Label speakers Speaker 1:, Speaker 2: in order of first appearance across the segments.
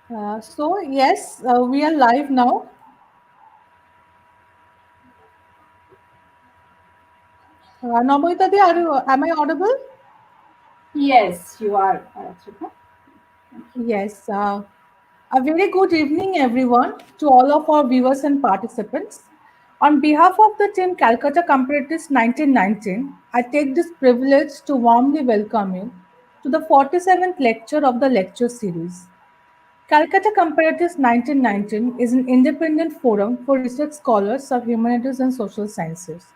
Speaker 1: Yes, we are live now. Nabanita, am I audible?
Speaker 2: Yes, you are, Aratrika.
Speaker 1: Yes. A very good evening, everyone, to all of our viewers and participants. On behalf of the team Calcutta Comparatists 1919, I take this privilege to warmly welcome you to the 47th lecture of the lecture series. Calcutta Comparatists 1919 is an independent forum for research scholars of humanities and social sciences.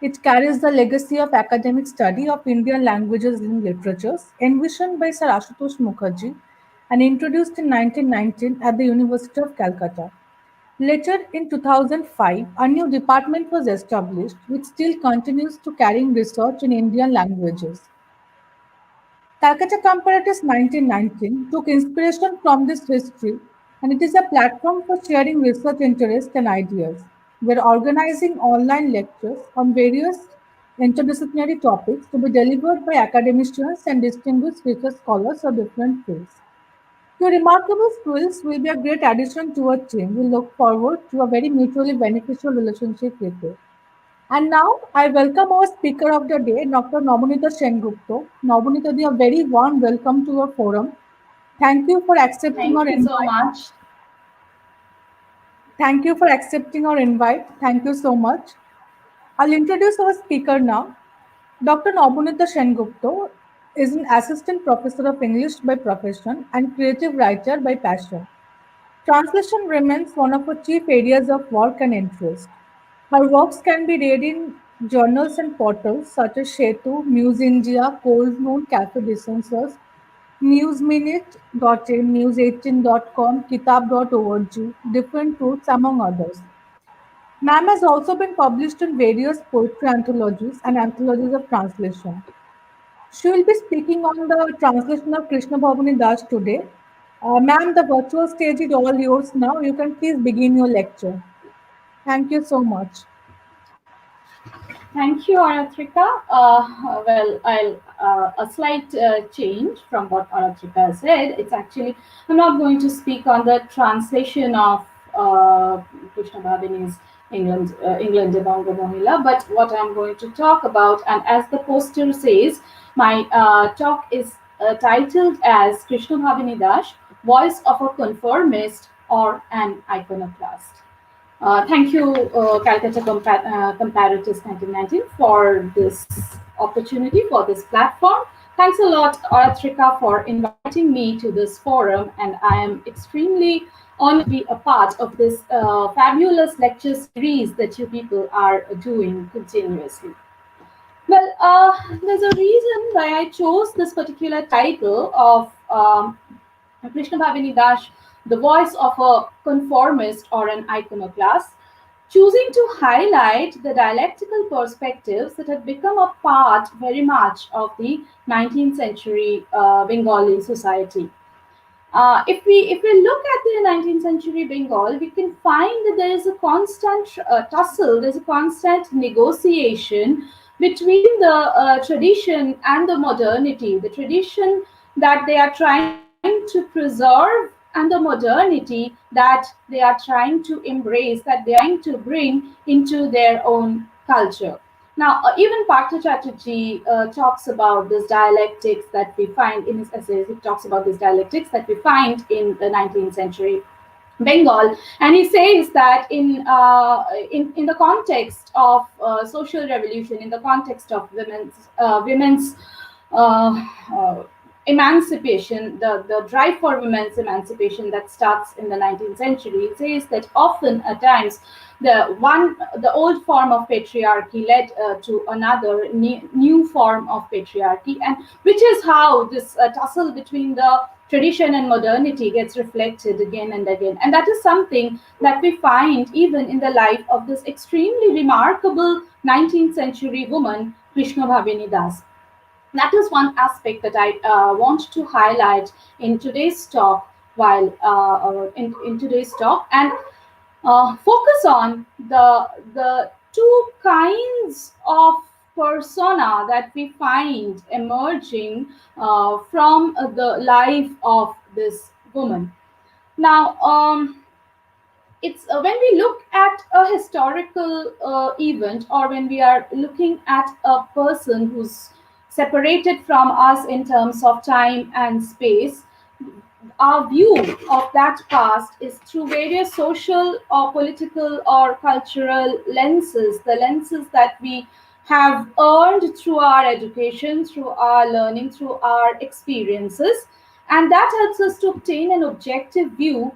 Speaker 1: It carries the legacy of academic study of Indian languages and literatures, envisioned by Sir Ashutosh Mukherjee and introduced in 1919 at the University of Calcutta. Later, in 2005, a new department was established which still continues to carrying research in Indian languages. Calcutta Comparatives 1919 took inspiration from this history, and it is a platform for sharing research interests and ideas. We're organizing online lectures on various interdisciplinary topics to be delivered by academicians and distinguished research scholars of different fields. Your remarkable skills will be a great addition to our team. We look forward to a very mutually beneficial relationship with you. And now I welcome our speaker of the day, Dr. Nabanita Sengupta. Nabanita, a very warm welcome to our forum. Thank you for accepting our
Speaker 2: Thank you so
Speaker 1: invite.
Speaker 2: much.
Speaker 1: Thank you for accepting our invite. Thank you so much. I'll introduce our speaker now. Dr. Nabanita Sengupta is an assistant professor of English by profession and creative writer by passion. Translation remains one of her chief areas of work and interest. Her works can be read in journals and portals such as Shetu, News India, Cold Noon, Cafe Distances, NewsMinute.in, News18.com, Kitab.org, Different Roots, among others. Ma'am has also been published in various poetry anthologies and anthologies of translation. She will be speaking on the translation of Krishnabhabini Das today. Ma'am, the virtual stage is all yours now. You can please begin your lecture. Thank you so much.
Speaker 2: Thank you, Aratrika. Well, a slight change from what Aratrika said. It's actually, I'm not going to speak on the translation of Krishnabhabini's England Devanga Mohila, but what I'm going to talk about, and as the poster says, my talk is titled as Krishnabhabini Dash, Voice of a Conformist or an Iconoclast. Thank you, Comparatists 1919, for this opportunity, for this platform. Thanks a lot, Aratrika, for inviting me to this forum, and I am extremely honored to be a part of this fabulous lecture series that you people are doing continuously. Well, there's a reason why I chose this particular title of Krishnabhabini Dash, the voice of a conformist or an iconoclast, choosing to highlight the dialectical perspectives that have become a part very much of the 19th century Bengali society. If we look at the 19th century Bengal, we can find that there is a constant tussle, there's a constant negotiation between the tradition and the modernity, the tradition that they are trying to preserve and the modernity that they are trying to embrace, that they are trying to bring into their own culture. Now, even Partha Chatterjee talks about this dialectics that we find in his essays. He talks about this dialectics that we find in the 19th century Bengal, and he says that in the context of social revolution, in the context of women's uh, uh, emancipation, the drive for women's emancipation that starts in the 19th century, it says that often at times the old form of patriarchy led to another new form of patriarchy, and which is how this tussle between the tradition and modernity gets reflected again and again. And that is something that we find even in the life of this extremely remarkable 19th century woman, Krishna Bhavini Das. That is one aspect that I want to highlight in today's talk, in today's talk, and focus on the two kinds of persona that we find emerging from the life of this woman. Now, it's when we look at a historical event, or when we are looking at a person who's separated from us in terms of time and space, our view of that past is through various social or political or cultural lenses, the lenses that we have earned through our education, through our learning, through our experiences, and that helps us to obtain an objective view,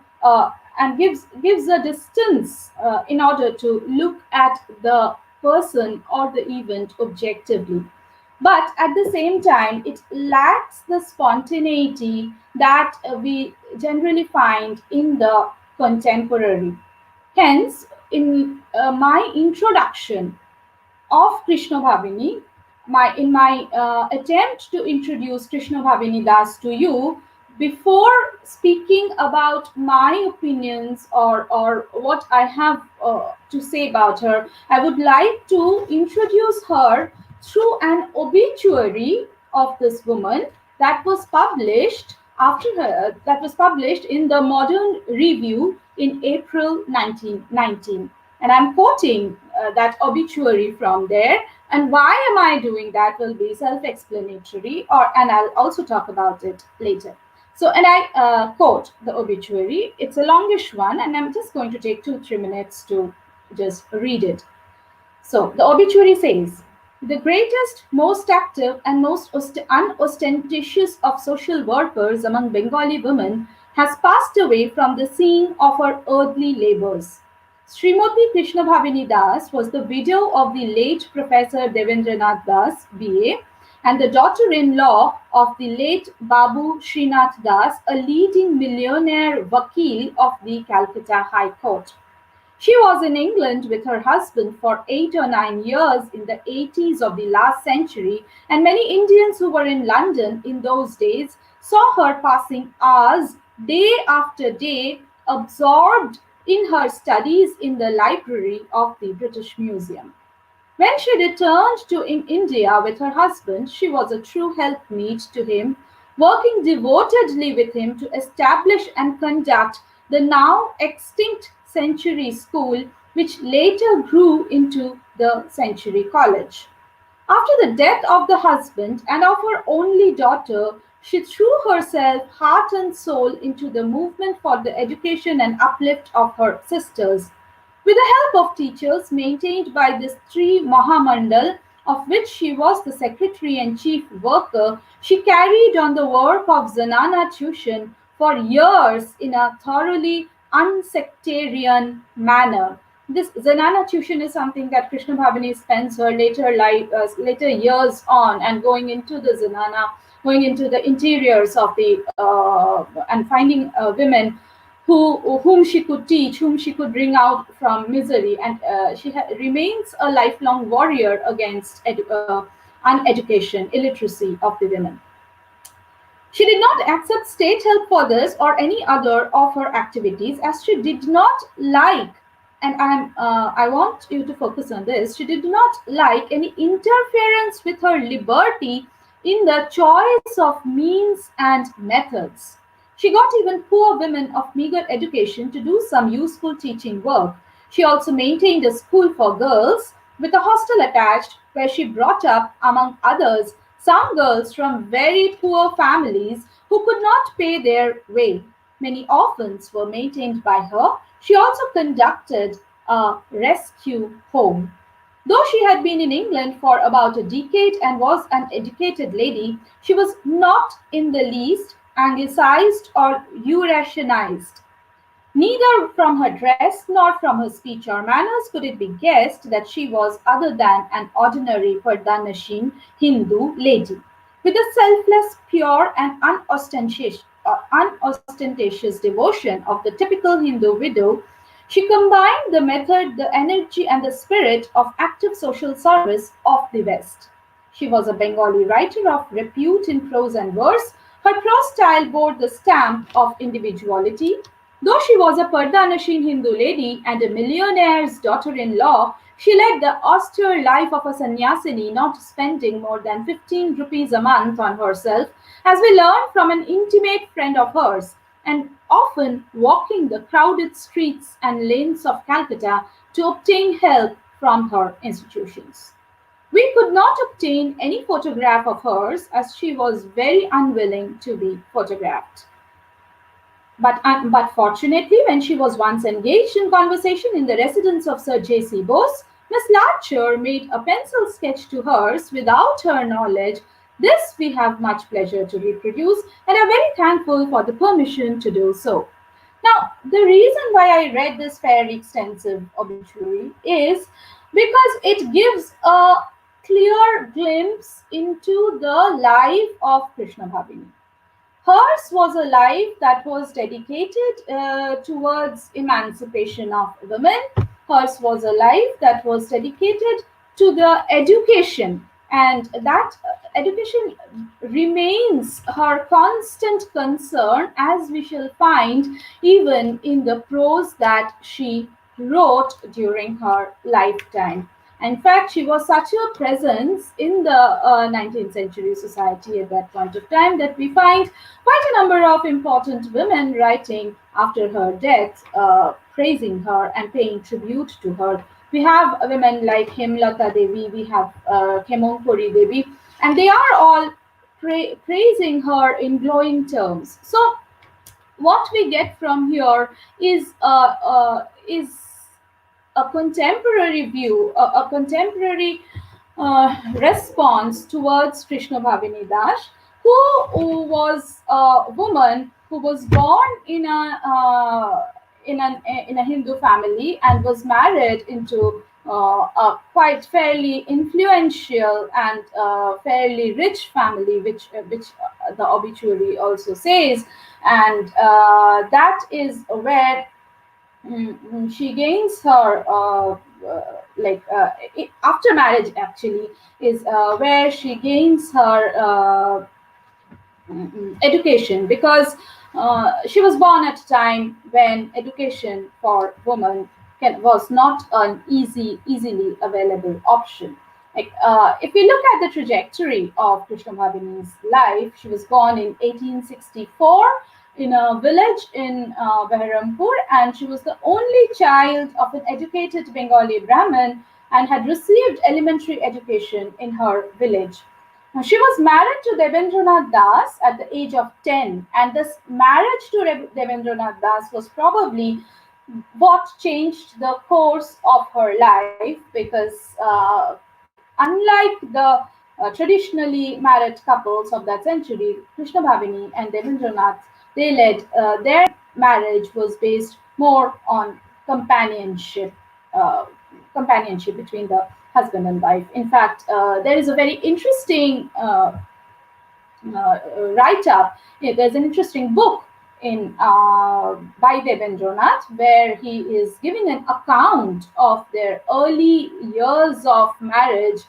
Speaker 2: and gives a distance in order to look at the person or the event objectively. But at the same time, it lacks the spontaneity that we generally find in the contemporary. Hence, in my introduction of Krishnabhabini, in my attempt to introduce Krishnabhabini Das to you, before speaking about my opinions, or what I have to say about her, I would like to introduce her through an obituary of this woman that was published in the Modern Review in April 1919, and I'm quoting that obituary from there. And why am I doing that will be self-explanatory, and I'll also talk about it later. So, and I quote the obituary. It's a longish one, and I'm just going to take 2-3 minutes to just read it. So the obituary says, the greatest, most active, and most unostentatious of social workers among Bengali women has passed away from the scene of her earthly labors. Srimati Krishnabhabini Das was the widow of the late Professor Devendranath Das, BA, and the daughter-in-law of the late Babu Srinath Das, a leading millionaire vakil of the Calcutta High Court. She was in England with her husband for 8 or 9 years in the 80s of the last century, and many Indians who were in London in those days saw her passing hours, day after day, absorbed in her studies in the library of the British Museum. When she returned to India with her husband, she was a true helpmeet to him, working devotedly with him to establish and conduct the now extinct Century School, which later grew into the Century College. After the death of the husband and of her only daughter, she threw herself heart and soul into the movement for the education and uplift of her sisters. With the help of teachers maintained by this Sri Mahamandal, of which she was the secretary and chief worker, she carried on the work of Zanana tuition for years in a thoroughly unsectarian manner. This Zanana tuition is something that Krishna Bhavani spends her later years on, and going into the Zanana, going into the interiors of the and finding women whom she could teach, whom she could bring out from misery, and she remains a lifelong warrior against uneducation, illiteracy of the women. She did not accept state help for this or any other of her activities, as she did not like, and I want you to focus on this, she did not like any interference with her liberty in the choice of means and methods. She got even poor women of meager education to do some useful teaching work. She also maintained a school for girls with a hostel attached, where she brought up, among others, some girls from very poor families who could not pay their way. Many orphans were maintained by her. She also conducted a rescue home. Though she had been in England for about a decade and was an educated lady, she was not in the least anglicized or Eurasianized. Neither from her dress nor from her speech or manners could it be guessed that she was other than an ordinary Pardanashin Hindu lady. With a selfless, pure, and unostentatious devotion of the typical Hindu widow, she combined the method, the energy, and the spirit of active social service of the West. She was a Bengali writer of repute in prose and verse. Her prose style bore the stamp of individuality. Though she was a Pardanashin Hindu lady and a millionaire's daughter-in-law, she led the austere life of a sannyasini, not spending more than 15 rupees a month on herself, as we learned from an intimate friend of hers. and often walking the crowded streets and lanes of Calcutta to obtain help from her institutions. We could not obtain any photograph of hers as she was very unwilling to be photographed. But fortunately, when she was once engaged in conversation in the residence of Sir J.C. Bose, Miss Larcher made a pencil sketch to hers without her knowledge. This we have much pleasure to reproduce and are very thankful for the permission to do so. Now, the reason why I read this fairly extensive obituary is because it gives a clear glimpse into the life of Krishnabhabini. Hers was a life that was dedicated towards emancipation of women. Hers was a life that was dedicated to the education, and that education remains her constant concern, as we shall find even in the prose that she wrote during her lifetime. In fact, she was such a presence in the 19th century society at that point of time that we find quite a number of important women writing after her death, praising her and paying tribute to her. We have women like Hemlata Devi, we have Khemonkori Devi, and they are all praising her in glowing terms. So, what we get from here is a contemporary view, a contemporary response towards Krishna Bhavini Das, who was a woman who was born in a Hindu family and was married into a quite fairly influential and fairly rich family, which the obituary also says, and that is where she gains her after marriage actually is where she gains her education, because she was born at a time when education for women was not an easily available option. Like, if we look at the trajectory of Krishna Bhavini's life, she was born in 1864 in a village in Beharampur, and she was the only child of an educated Bengali Brahmin and had received elementary education in her village. Now, she was married to Devendranath Das at the age of 10, and this marriage to Devendranath Das was probably what changed the course of her life, because unlike the traditionally married couples of that century, Krishna Bhavini and Devendranath, they led their marriage was based more on companionship, uh, companionship between the husband and wife. In fact, there is a very interesting write up. There's an interesting book in by Devendranath where he is giving an account of their early years of marriage,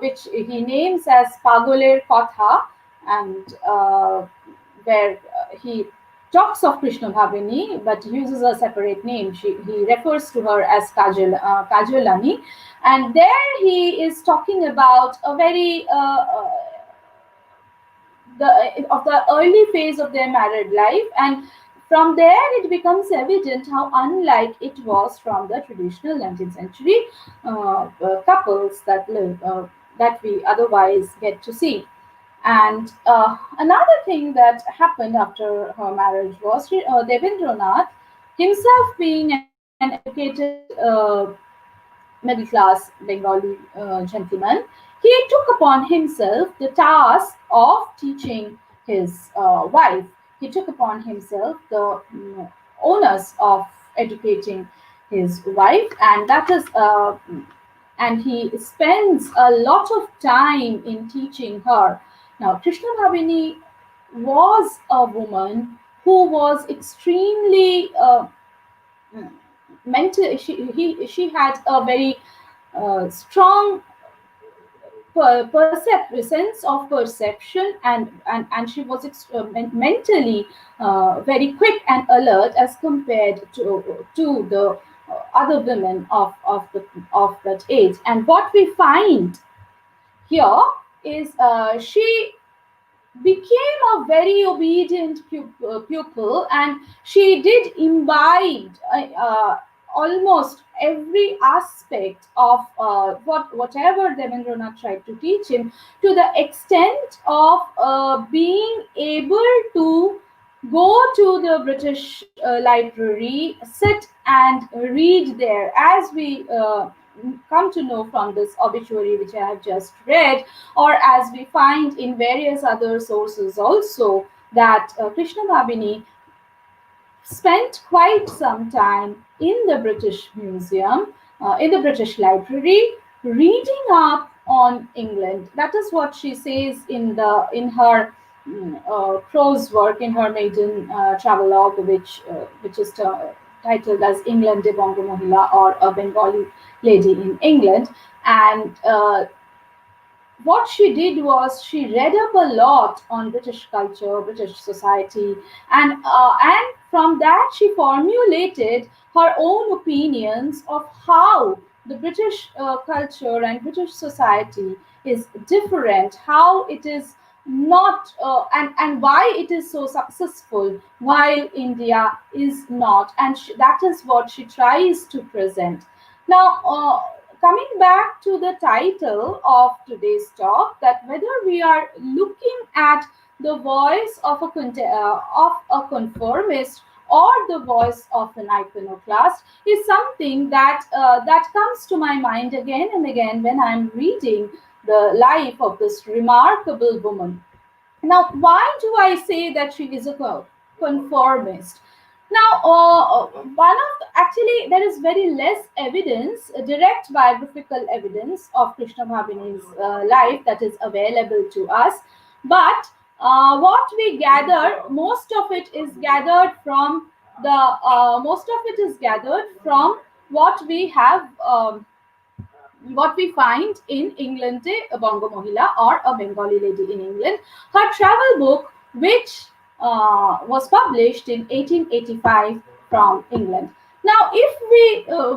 Speaker 2: which he names as Pagoler Kotha, and where he talks of Krishna Bhavini but uses a separate name. He refers to her as Kajolani, and there he is talking about a very of the early phase of their married life, and from there it becomes evident how unlike it was from the traditional 19th century couples that live that we otherwise get to see. And another thing that happened after her marriage was Devendranath himself, being an educated middle class Bengali gentleman, he took upon himself the task of teaching his wife. He took upon himself the onus of educating his wife, and that is and he spends a lot of time in teaching her. Now, Krishna Bhavini was a woman who was extremely mental. She had a very strong sense of perception, and she was mentally very quick and alert as compared to the other women of that age. And what we find here is she became a very obedient pupil, and she did imbibe almost every aspect of whatever Devendranath tried to teach him, to the extent of being able to go to the British library, sit and read there, as we come to know from this obituary which I have just read, or as we find in various other sources also, that Krishnabhabini spent quite some time in the British Museum, in the British Library, reading up on England. That is what she says in her prose work, in her maiden travelogue, which is titled as England de Bongo Mohila, or a Bengali lady in England. And what she did was she read up a lot on British culture, British society, and from that she formulated her own opinions of how the British culture and British society is different, how it is not, and why it is so successful while India is not, and that is what she tries to present. Now, coming back to the title of today's talk, that whether we are looking at the voice of a conformist or the voice of an iconoclast, is something that comes to my mind again and again when I'm reading the life of this remarkable woman. Now, why do I say that she is a conformist? Now, actually, there is very less evidence, direct biographical evidence of Krishna Bhabini's life that is available to us. But what we gather, most of it is gathered from what we have. What we find in England, a Bongo Mohila, or a Bengali lady in England, her travel book, which was published in 1885 from England. Now, if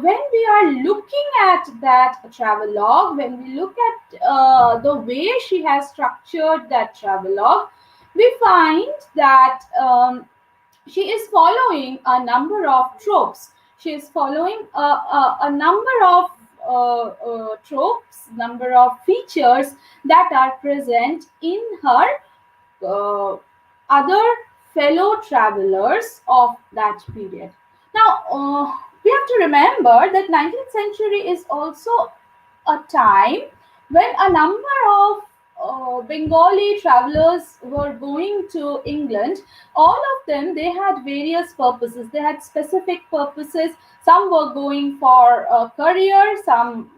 Speaker 2: when we are looking at that travel log, when we look at the way she has structured that travel log, we find that she is following a number of tropes. She is following a number of tropes, number of features that are present in her uh, other fellow travelers of that period. Now, we have to remember that 19th century is also a time when a number of Bengali travelers were going to England. All of them, they had various purposes. They had specific purposes. Some were going for a career. Some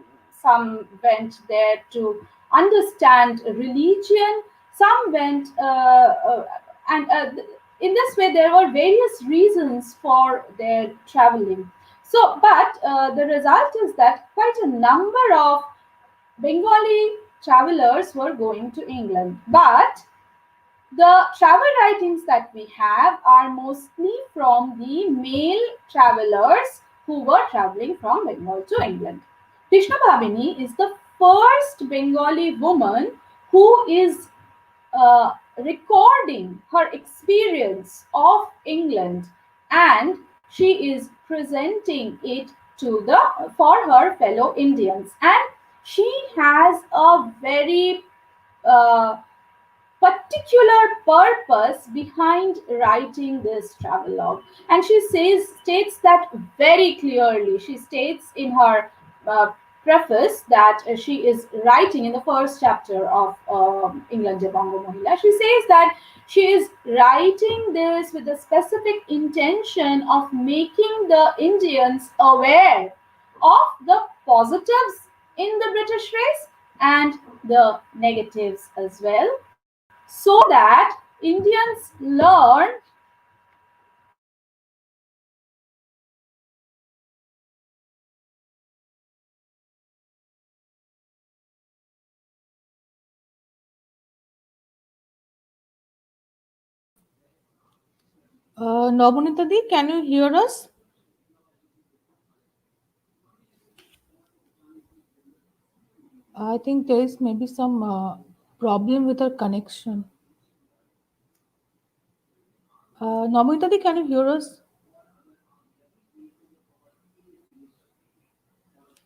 Speaker 2: went there to understand religion. Some went and in this way there were various reasons for their traveling. So, but the result is that quite a number of Bengali travelers were going to England. But the travel writings that we have are mostly from the male travelers who were traveling from Bengal to England. Krishna Bhabini is the first Bengali woman who is recording her experience of England, and she is presenting it to the for her fellow Indians, and she has a very uh, particular purpose behind writing this travelogue, and she states that very clearly. She states in her uh, preface that she is writing in the first chapter of England de Bongo Mohila. She says that she is writing this with the specific intention of making the Indians aware of the positives in the British race and the negatives as well, so that Indians learn
Speaker 1: Nabanita Di, can you hear us? I think there is maybe some problem with our connection. Nabanita, can you hear us?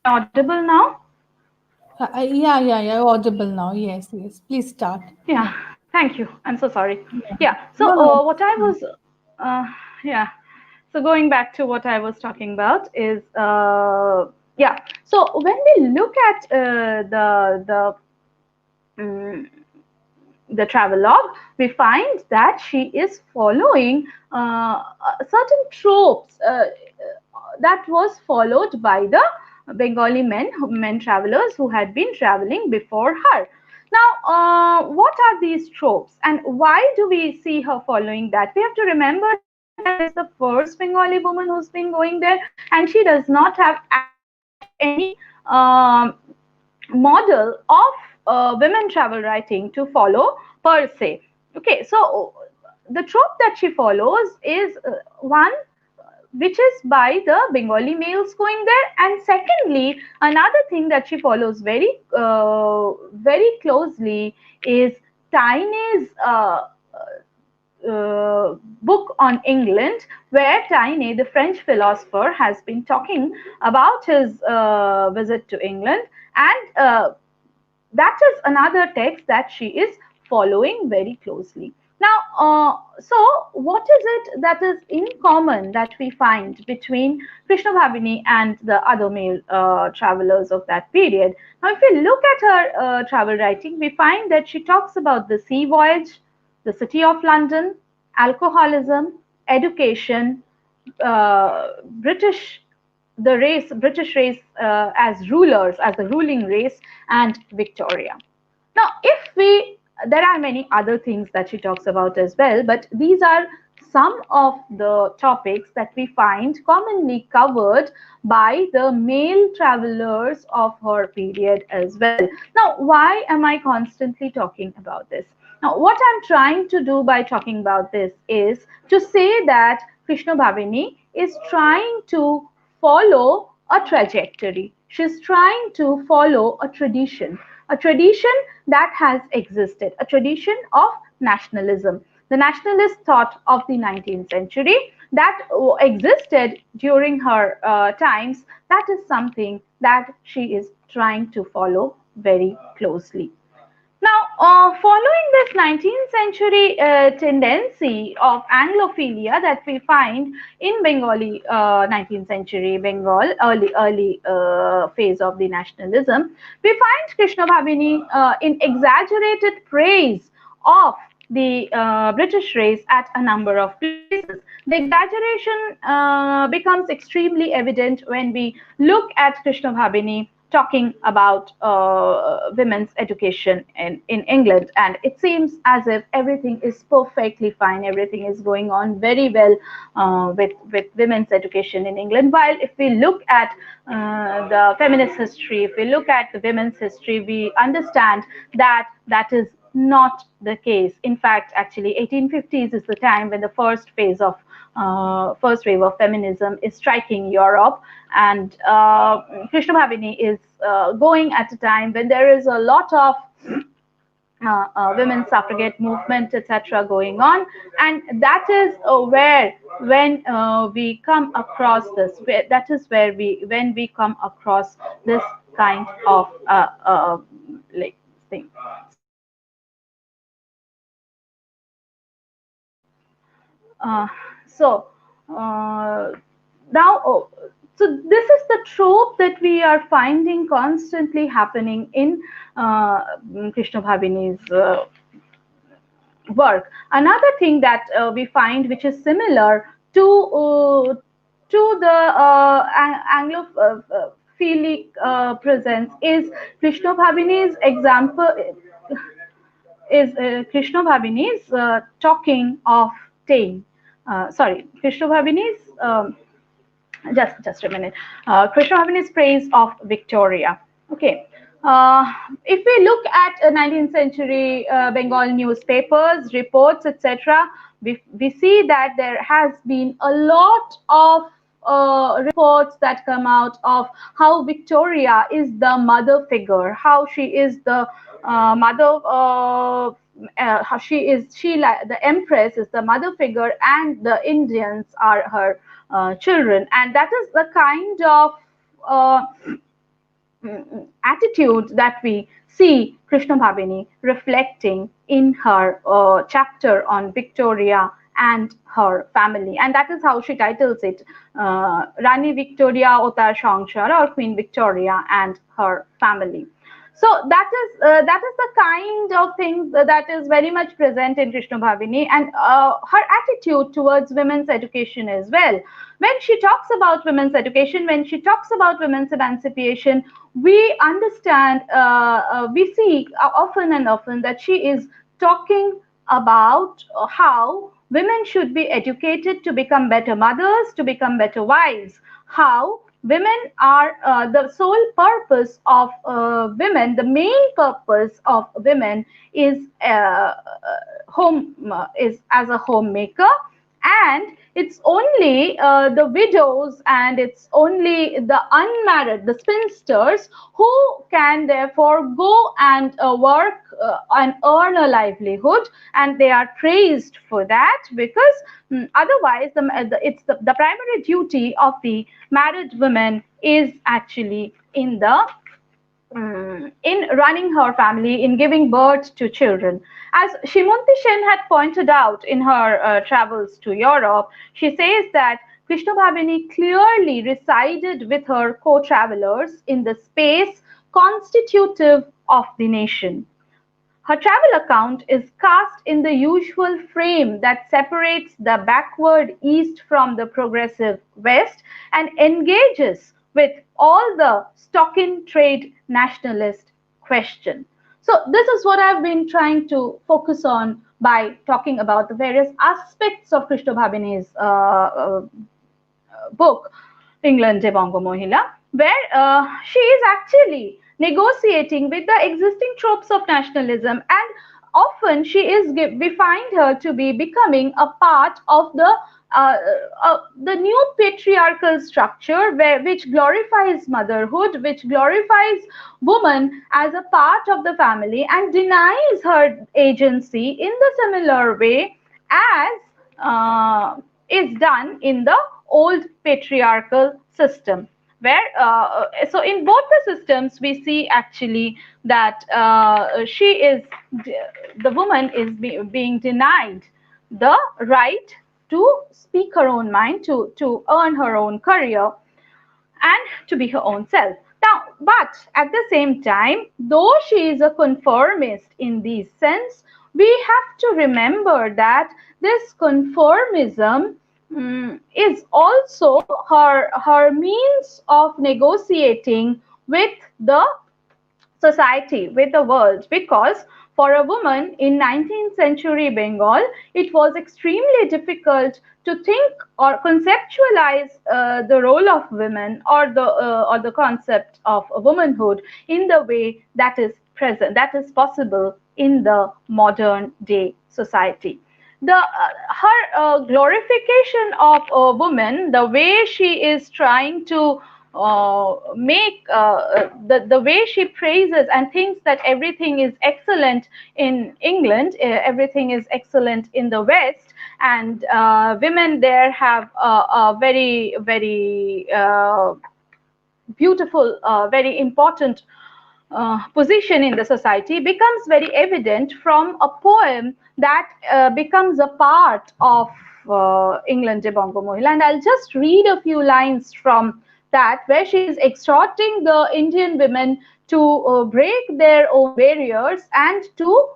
Speaker 2: Am I audible now?
Speaker 1: Yeah, audible now. Yes, yes. Please start.
Speaker 2: Yeah,
Speaker 1: Yeah.
Speaker 2: thank you. I'm so sorry.
Speaker 1: Yeah.
Speaker 2: Yeah, so
Speaker 1: No, no.
Speaker 2: what I was, uh, yeah, so going back to what I was talking about is, yeah, so when we look at um, the travelogue, we find that she is following certain tropes that was followed by the Bengali men travelers who had been traveling before her. Now, what are these tropes and why do we see her following that? We have to remember that she is the first Bengali woman who's been going there, and she does not have actually any model of women travel writing to follow per se. Okay, so the trope that she follows is one which is by the Bengali males going there, and secondly, another thing that she follows very closely is Taine's book on England, where Taine, the French philosopher, has been talking about his visit to England, and that is another text that she is following very closely. Now, so what is it that is in common that we find between Krishnabhabini and the other male travelers of that period? Now, if we look at her travel writing, we find that she talks about the sea voyage, the city of London, alcoholism, education, British British race as rulers, as the ruling race, and Victoria. Now, if we, there are many other things that she talks about as well, but these are some of the topics that we find commonly covered by the male travelers of her period as well. Now, why am I constantly talking about this? Now, what I'm trying to do by talking about this is to say that Krishna Bhavini is trying to follow a trajectory. She's trying to follow a tradition that has existed, a tradition of nationalism. The nationalist thought of the 19th century that existed during her times, that is something that she is trying to follow very closely. Now, following this 19th century tendency of Anglophilia that we find in Bengali 19th century Bengal, early phase of the nationalism, we find Krishna Bhavini in exaggerated praise of the British race at a number of places. The exaggeration becomes extremely evident when we look at Krishna Bhabini talking about women's education in England. And it seems as if everything is perfectly fine, everything is going on very well with women's education in England. While if we look at the feminist history, if we look at the women's history, we understand that that is not the case. In fact, actually, 1850s is the time when the first wave of feminism is striking Europe, and Krishna Bhavini is going at a time when there is a lot of women's suffragette movement, etc., going on, and that is where when we come across this, that is where we when we come across this kind of like thing. Uh, so uh, now, so this is the trope that we are finding constantly happening in Krishna Bhavini's work. Another thing that we find, which is similar to the Anglophilic presence, is Krishna Bhavini's example is Krishna Bhavini's talking of Taine. Sorry, Krishna Bhavini's just a minute. Krishna Bhavini's praise of Victoria. Okay. If we look at 19th century Bengal newspapers, reports, etc., we see that there has been a lot of
Speaker 3: reports that come out of how Victoria is the mother figure, how she is the mother. How the empress is the mother figure, and the Indians are her children, and that is the kind of uh, attitude that we see Krishnabhabini reflecting in her chapter on Victoria and her family. And that is how she titles it, Rani Victoria Otar Songshar, or Queen Victoria and her family. So that is the kind of thing that is very much present in Krishnabhavini, and her attitude towards women's education as well. When she talks about women's education, when she talks about women's emancipation, we understand, we see often and often that she is talking about how women should be educated to become better mothers, to become better wives, how women are the sole purpose of women, the main purpose of women is home, is as a homemaker, and it's only the widows and it's only the unmarried, the spinsters, who can therefore go and work and earn a livelihood, and they are praised for that because otherwise the primary duty of the married women is actually in running her family, in giving birth to children. As Shimunti Sen had pointed out in her travels to Europe, she says that Krishnabhabini clearly resided with her co-travelers in the space constitutive of the nation. Her travel account is cast in the usual frame that separates the backward East from the progressive West and engages with all the stock-in-trade nationalist question. So this is what I've been trying to focus on by talking about the various aspects of Krishnabhabini's book, England de Bongo Mohila, where she is actually negotiating with the existing tropes of nationalism, and often we find her to be becoming a part of the new patriarchal structure which glorifies motherhood, which glorifies woman as a part of the family and denies her agency in the similar way as is done in the old patriarchal system, where so in both the systems we see actually that the woman is being denied the right to speak her own mind, to earn her own career, and to be her own self. Now, but at the same time, though she is a conformist in this sense, we have to remember that this conformism is also her means of negotiating with the society, with the world, because for a woman in 19th century Bengal, it was extremely difficult to think or conceptualize the role of women, or the concept of womanhood in the way that is present, that is possible in the modern day society. The her glorification of a woman, the way she is trying to make the way she praises and thinks that everything is excellent in England, everything is excellent in the West, and women there have a very beautiful, very important position in the society, becomes very evident from a poem that becomes a part of England de Bongo Mohila. And I'll just read a few lines from that, where she is exhorting the Indian women to break their own barriers and to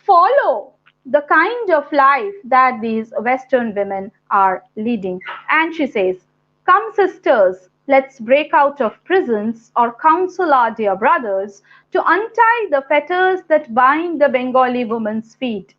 Speaker 3: follow the kind of life that these Western women are leading. And she says, "Come, sisters, let's break out of prisons, or counsel our dear brothers to untie the fetters that bind the Bengali woman's feet.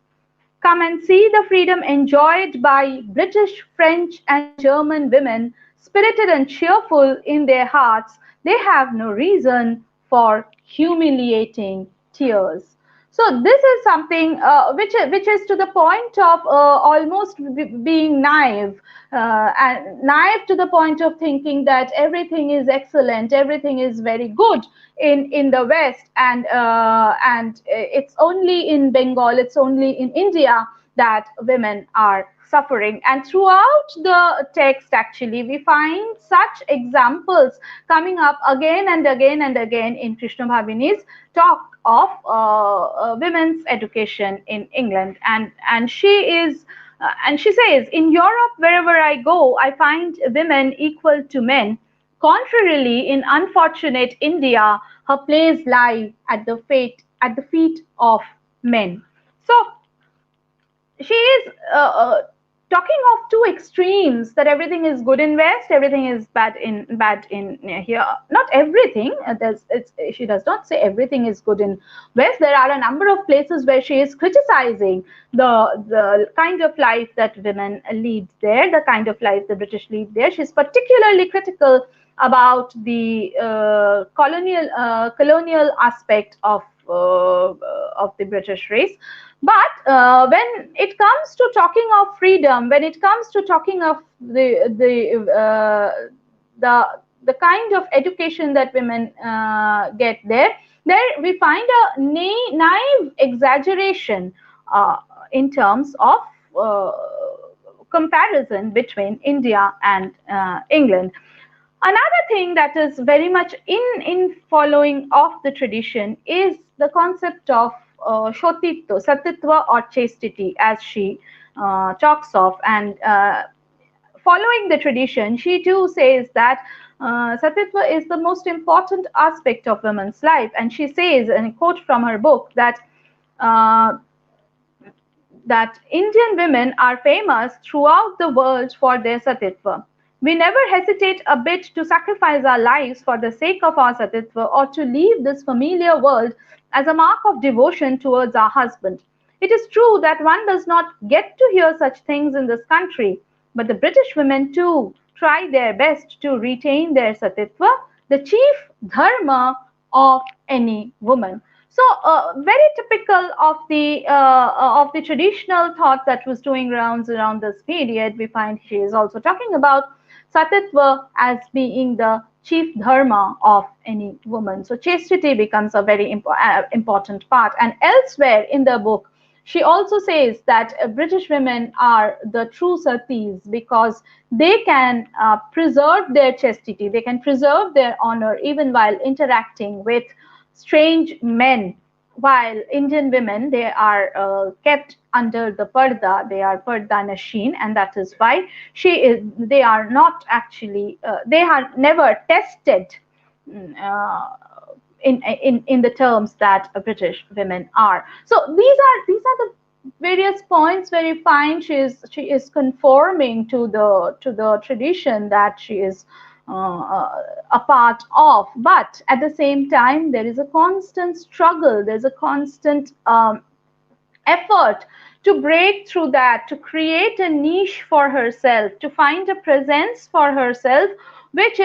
Speaker 3: Come and see the freedom enjoyed by British, French, and German women, spirited and cheerful in their hearts. They have no reason for humiliating tears." So this is something which is to the point of almost being naive, and naive to the point of thinking that everything is excellent, everything is very good in the West, and it's only in Bengal, it's only in India that women are suffering. And throughout the text, actually, we find such examples coming up again and again and again in Krishnabhabini's talk of women's education in England. And she is and she says, in Europe, wherever I go, I find women equal to men. Contrarily, in unfortunate India, her place lie at the feet of men. So she is talking of two extremes, that everything is good in West, everything is bad in here. Not everything. She does not say everything is good in West. There are a number of places where she is criticizing the kind of life that women lead there, the kind of life the British lead there. She's particularly critical about the colonial aspect of the British race. But when it comes to talking of freedom, when it comes to talking of the kind of education that women get there we find a naive exaggeration in terms of uh, comparison between India and England. Another thing that is very much in following of the tradition is the concept of shotitva, satitva or chastity, as she talks of. And following the tradition, she too says that satitva is the most important aspect of women's life. And she says, and I quote from her book, uh, that Indian women are famous throughout the world for their satitva. We never hesitate a bit to sacrifice our lives for the sake of our satitva, or to leave this familiar world as a mark of devotion towards our husband. It is true that one does not get to hear such things in this country, but the British women too try their best to retain their satitva, the chief dharma of any woman. So, very typical of the traditional thought that was doing rounds around this period. We find she is also talking about satitva as being the chief dharma of any woman. So, chastity becomes a very important part. And elsewhere in the book, she also says that British women are the true satis because they can preserve their chastity, they can preserve their honor even while interacting with strange men, while Indian women, they are kept under the parda, they are parda nasheen, and that is why they are not actually, they are never tested uh, in the terms that British women are. So these are the various points where you find she is conforming to the tradition that she is a part of. But at the same time, there is a constant struggle. There's a constant effort to break through that, to create a niche for herself, to find a presence for herself, which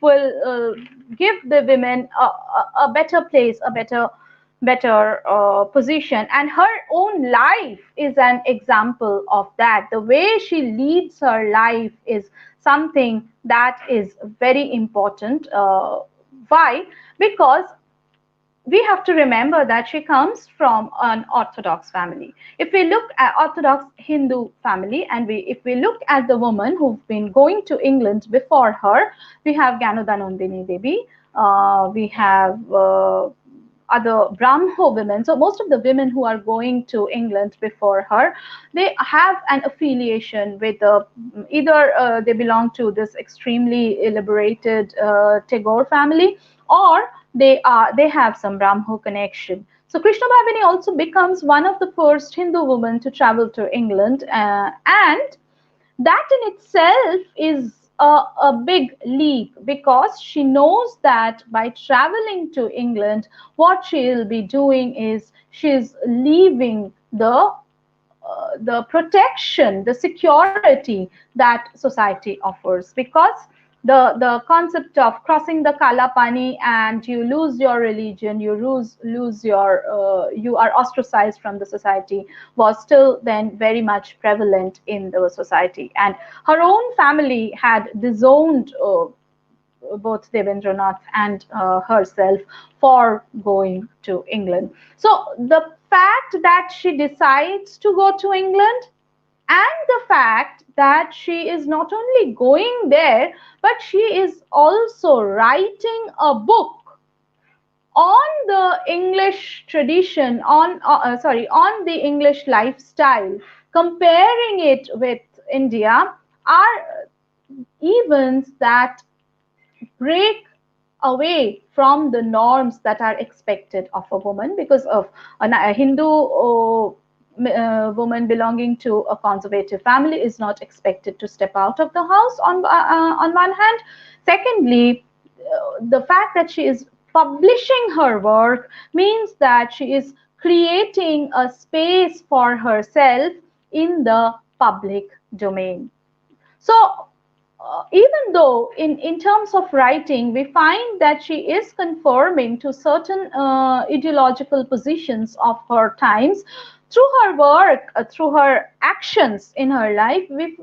Speaker 3: will give the women a better place, a better position. And her own life is an example of that. The way she leads her life is something that is very important. Why? Because we have to remember that she comes from an Orthodox family. If we look at Orthodox Hindu family, and if we look at the women who've been going to England before her, we have Ganodanandini Devi, we have other Brahmo women. So most of the women who are going to England before her, they have an affiliation with either they belong to this extremely liberated Tagore family, or they have some Brahmo connection. So Krishnabhabini also becomes one of the first Hindu women to travel to England, and that in itself is a big leap, because she knows that by traveling to England, what she'll be doing is she's leaving the protection, the security that society offers, because the concept of crossing the Kala Pani and you lose your religion, you lose your you are ostracized from the society, was still then very much prevalent in the society. And her own family had disowned both Devendranath and herself for going to England. So the fact that she decides to go to England, and the fact that she is not only going there, but she is also writing a book on the English tradition, on the English lifestyle, comparing it with India, are events that break away from the norms that are expected of a woman, because of a Hindu woman belonging to a conservative family is not expected to step out of the house on one hand. Secondly, the fact that she is publishing her work means that she is creating a space for herself in the public domain. So even though in terms of writing, we find that she is conforming to certain ideological positions of her times, through her work, through her actions in her life, we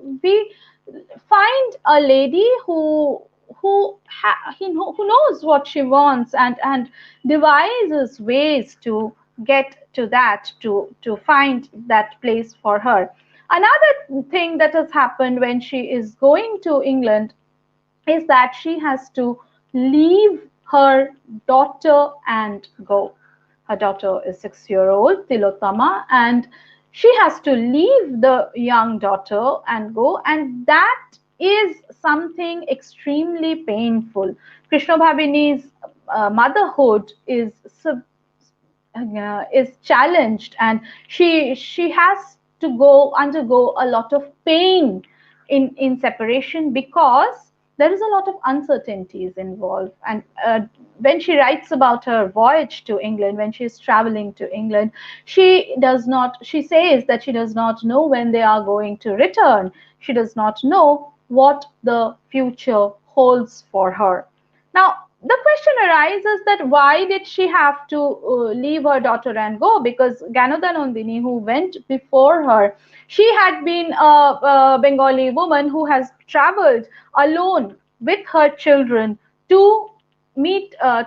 Speaker 3: find a lady who knows what she wants and devises ways to get to that, to find that place for her. Another thing that has happened when she is going to England is that she has to leave her daughter and go. Her daughter is 6-year-old, Tilotama, and she has to leave the young daughter and go, and that is something extremely painful. Krishnabhabini's motherhood is challenged, and she has to go undergo a lot of pain in separation, because there is a lot of uncertainties involved. And when she writes about her voyage to England, when she is traveling to England, she says that she does not know when they are going to return. She does not know what the future holds for her. Now, the question arises that why did she have to leave her daughter and go? Because Ganodanandini, who went before her, she had been a Bengali woman who has traveled alone with her children to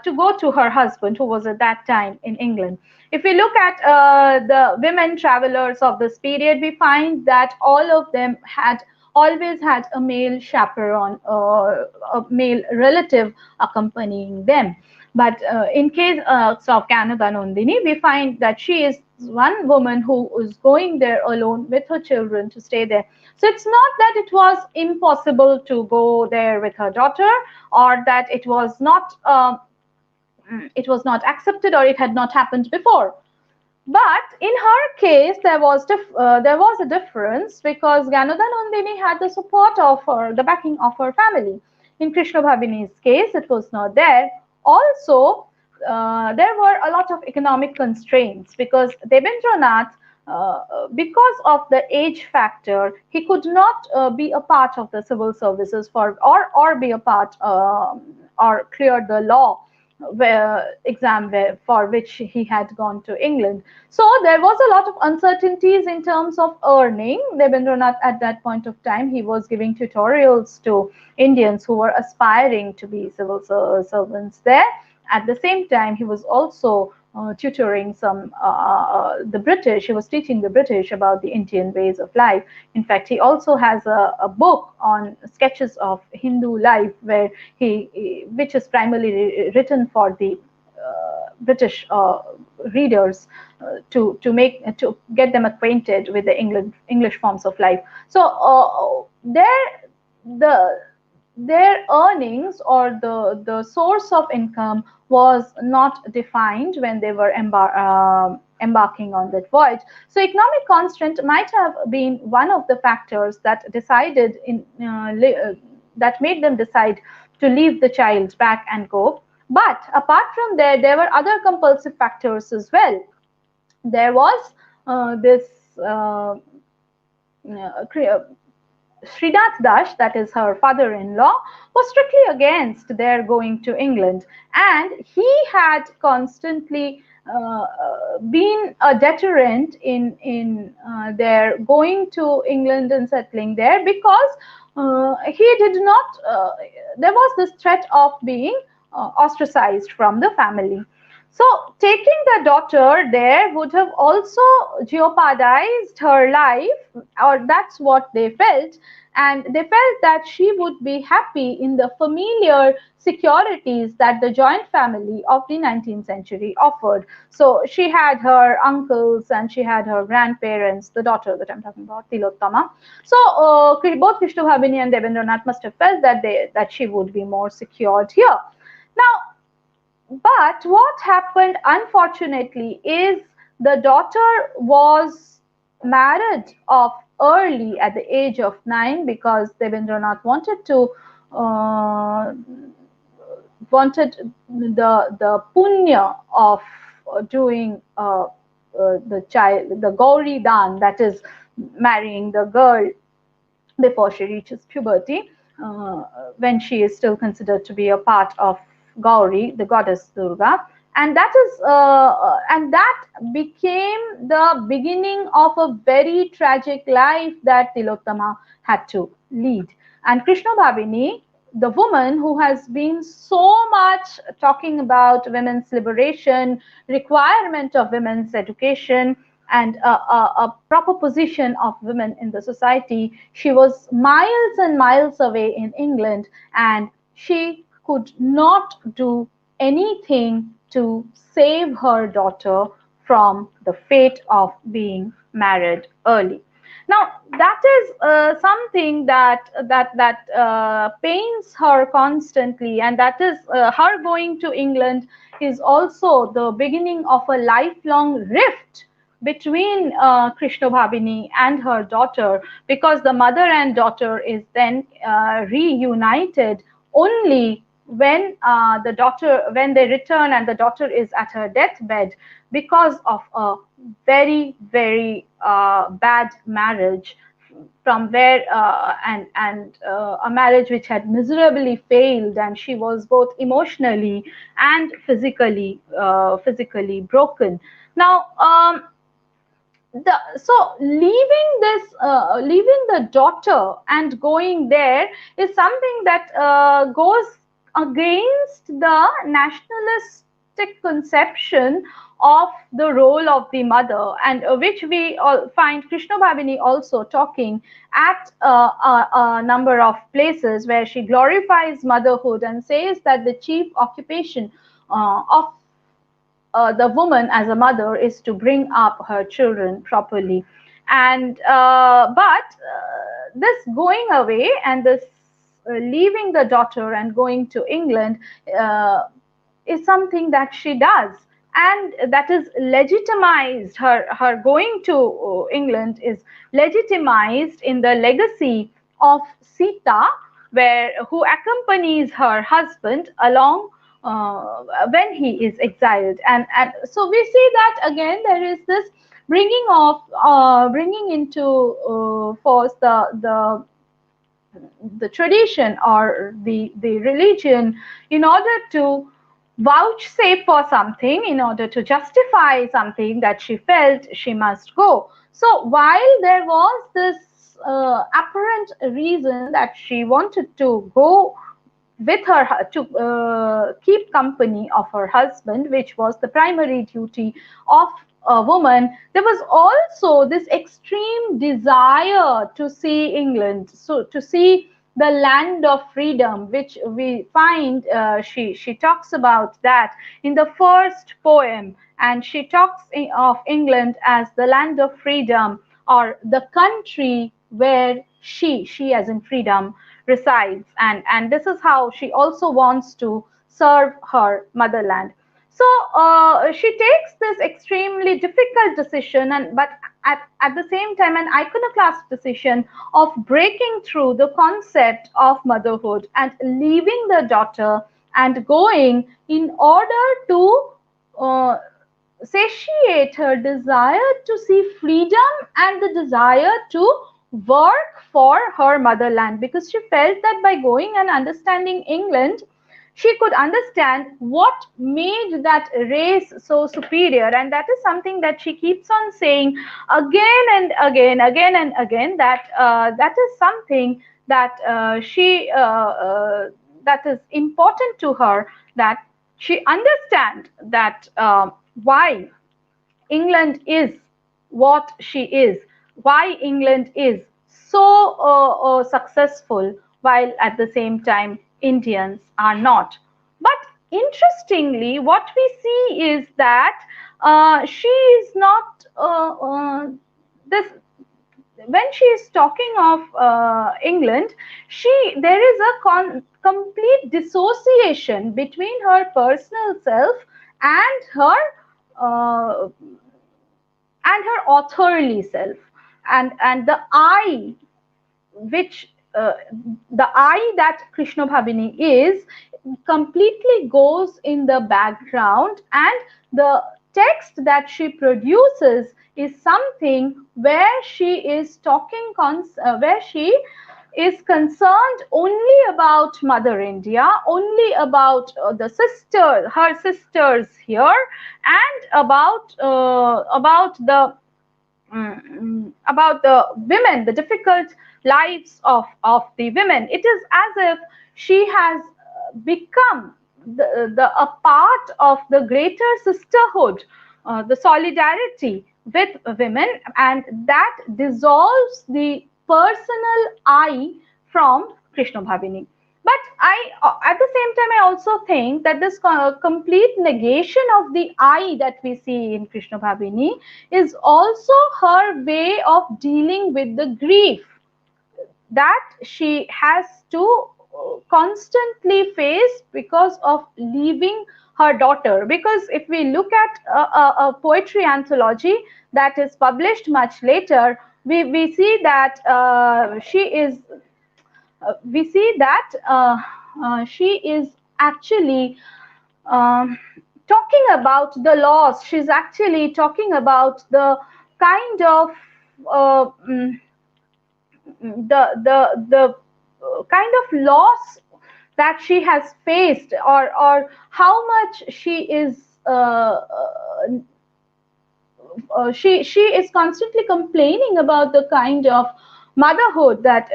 Speaker 3: to go to her husband, who was at that time in England. If we look at the women travelers of this period, we find that all of them had always had a male chaperone or a male relative accompanying them. But in case of Canada Nandini, we find that she is one woman who is going there alone with her children to stay there. So it's not that it was impossible to go there with her daughter, or that it was not accepted, or it had not happened before. But in her case, there was a difference, because Ganodanandini had the support of the backing of her family. In Krishnabhabini's case, it was not there. Also, there were a lot of economic constraints, because Debendranath, because of the age factor, he could not be a part of the civil services or be a part or clear the law exam for which he had gone to England. So there was a lot of uncertainties in terms of earning. Debendranath, at that point of time, he was giving tutorials to Indians who were aspiring to be civil servants there. At the same time, he was also tutoring the British. He was teaching the British about the Indian ways of life. In fact, he also has a book on sketches of Hindu life, which is primarily written for the British readers to get them acquainted with the English forms of life. So their earnings, or the source of income, was not defined when they were embarking on that voyage. So economic constraint might have been one of the factors that that made them decide to leave the child back and go. But apart from there were other compulsive factors as well. There was this Srinath Das, that is her father-in-law, was strictly against their going to England, and he had constantly been a deterrent in their going to England and settling there, because he did not. There was this threat of being ostracized from the family. So taking the daughter there would have also jeopardized her life, or that's what they felt. And they felt that she would be happy in the familiar securities that the joint family of the 19th century offered. So she had her uncles and she had her grandparents, the daughter that I'm talking about, Tilottama. So both Krishnabhabini and Devendranath must have felt that that she would be more secured here. Now, but what happened, unfortunately, is the daughter was married off early at the age of 9, because Devendranath uh, wanted the punya of doing the Gauri Dan, that is marrying the girl before she reaches puberty, uh, when she is still considered to be a part of Gauri, the goddess Durga. And that became the beginning of a very tragic life that Tilottama had to lead. And Krishnabhabini, the woman who has been so much talking about women's liberation, requirement of women's education, and a proper position of women in the society, she was miles and miles away in England, and she could not do anything to save her daughter from the fate of being married early. Now, that is something that pains her constantly, and that is her going to England is also the beginning of a lifelong rift between Krishnabhabini and her daughter, because the mother and daughter is then reunited only when they return and the daughter is at her deathbed, because of a very very bad marriage, from where and a marriage which had miserably failed, and she was both emotionally and physically broken. Now, so leaving the daughter and going there is something that goes against the nationalistic conception of the role of the mother, and which we all find Krishnabhabini also talking at a number of places, where she glorifies motherhood and says that the chief occupation of the woman as a mother is to bring up her children properly. And this going away and this leaving the daughter and going to England uh, is something that she does, and that is legitimized. Her going to England is legitimized in the legacy of Sita, who accompanies her husband along when he is exiled. And so we see that again there is this bringing into force the tradition or the religion, in order to vouchsafe for something, in order to justify something that she felt she must go. So while there was this apparent reason that she wanted to go with her to keep company of her husband, which was the primary duty of a woman, there was also this extreme desire to see England, so to see the land of freedom, which we find she talks about that in the first poem, and she talks of England as the land of freedom, or the country where she as in freedom resides, and this is how she also wants to serve her motherland. So she takes this extremely difficult decision, and but at the same time an iconoclast decision of breaking through the concept of motherhood and leaving the daughter and going in order to uh, satiate her desire to see freedom and the desire to work for her motherland, because she felt that by going and understanding England, she could understand what made that race so superior. And that is something that she keeps on saying again and again and again, that that is something that that is important to her, that she understand that why England is what she is, why England is so successful, while at the same time Indians are not. But interestingly, what we see is that she is not this. When she is talking of England, there is a complete dissociation between her personal self and uh, her authorly self, and the I, which the I that Krishnabhabini is, completely goes in the background, and the text that she produces is something where she is talking where she is concerned only about Mother India, only about her sisters here, and about the women, the difficult lives of the women. It is as if she has become a part of the greater sisterhood, the solidarity with women, and that dissolves the personal I from Krishnabhabini. But at the same time, I also think that this complete negation of the I that we see in Krishnabhabini is also her way of dealing with the grief that she has to constantly face because of leaving her daughter. Because if we look at a poetry anthology that is published much later, we see that she is actually um, talking about the loss. She's actually talking about the kind of uh, mm, the kind of loss that she has faced, or how much she is she is constantly complaining about the kind of motherhood that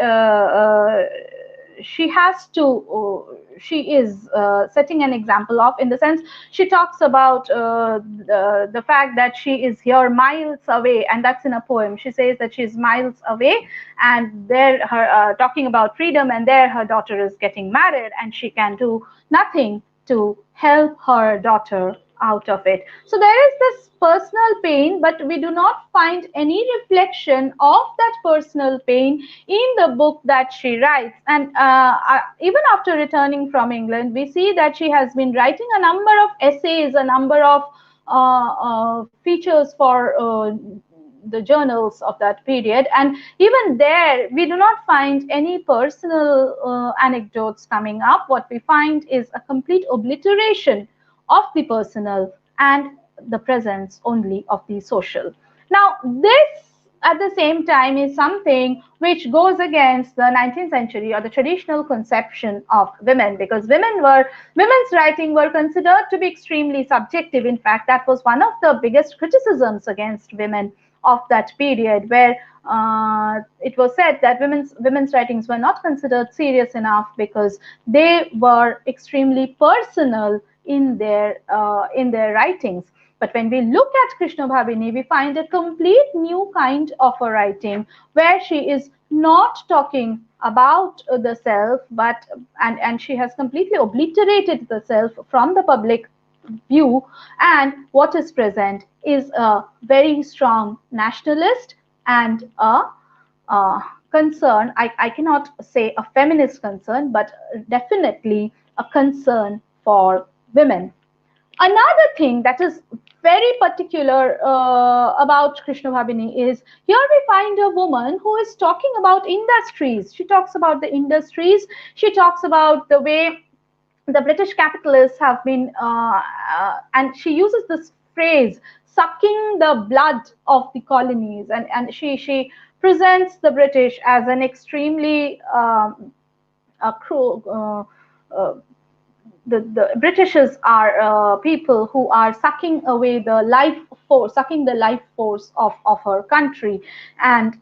Speaker 3: she has to she is setting an example of, in the sense she talks about the fact that she is here miles away, and that's in a poem. She says that she's miles away, and there her talking about freedom, and there her daughter is getting married, and she can do nothing to help her daughter out of it. So there is this personal pain, but we do not find any reflection of that personal pain in the book that she writes. And even after returning from England, we see that she has been writing a number of essays, a number of features for the journals of that period, and even there we do not find any personal anecdotes coming up. What we find is a complete obliteration of the personal and the presence only of the social. Now, this at the same time is something which goes against the 19th century or the traditional conception of women, because women's writing were considered to be extremely subjective. In fact, that was one of the biggest criticisms against women of that period, where it was said that women's writings were not considered serious enough because they were extremely personal in their writings. But when we look at Krishnabhabini, we find a complete new kind of a writing where she is not talking about the self, but and she has completely obliterated the self from the public view, and what is present is a very strong nationalist and a concern. I cannot say a feminist concern, but definitely a concern for women. Another thing that is very particular about Krishnabhabini is, here we find a woman who is talking about industries. She talks about the industries. She talks about the way the British capitalists have been, and she uses this phrase, sucking the blood of the colonies, and she presents the British as an extremely cruel. The Britishes are people who are sucking away the life force, sucking the life force of her country, and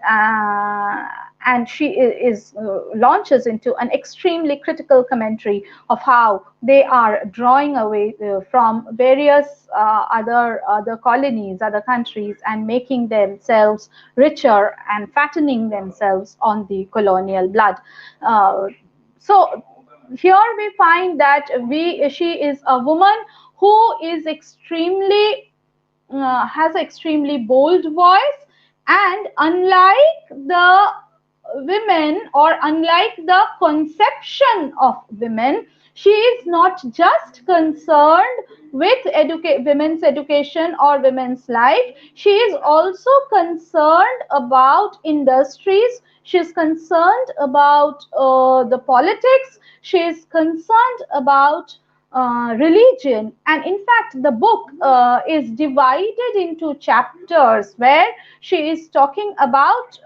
Speaker 3: she is launches into an extremely critical commentary of how they are drawing away from various other colonies, other countries, and making themselves richer and fattening themselves on the colonial blood. So here we find that she is a woman who is extremely has extremely bold voice, and unlike the women, or unlike the conception of women, she is not just concerned with women's education or women's life. She is also concerned about industries. She is concerned about the politics. She is concerned about religion, and in fact the book is divided into chapters where she is talking about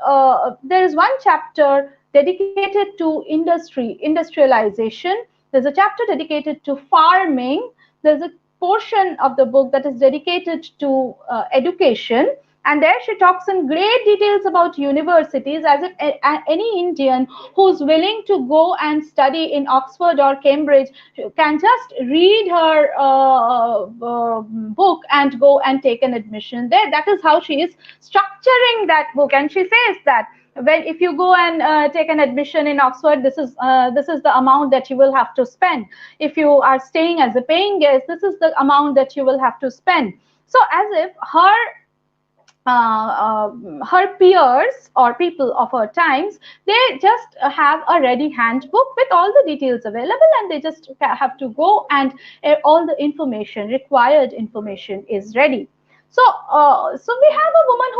Speaker 3: there is one chapter dedicated to industrialization. There's a chapter dedicated to farming. There's a portion of the book that is dedicated to education, and there she talks in great details about universities, as if any Indian who's willing to go and study in Oxford or Cambridge can just read her book and go and take an admission there. That is how she is structuring that book, and she says that when if you go and take an admission in Oxford, this is the amount that you will have to spend. If you are staying as a paying guest, this is the amount that you will have to spend. So as if her peers or people of her times, they just have a ready handbook with all the details available, and they just have to go, and all the information, required information, is ready. So we have a woman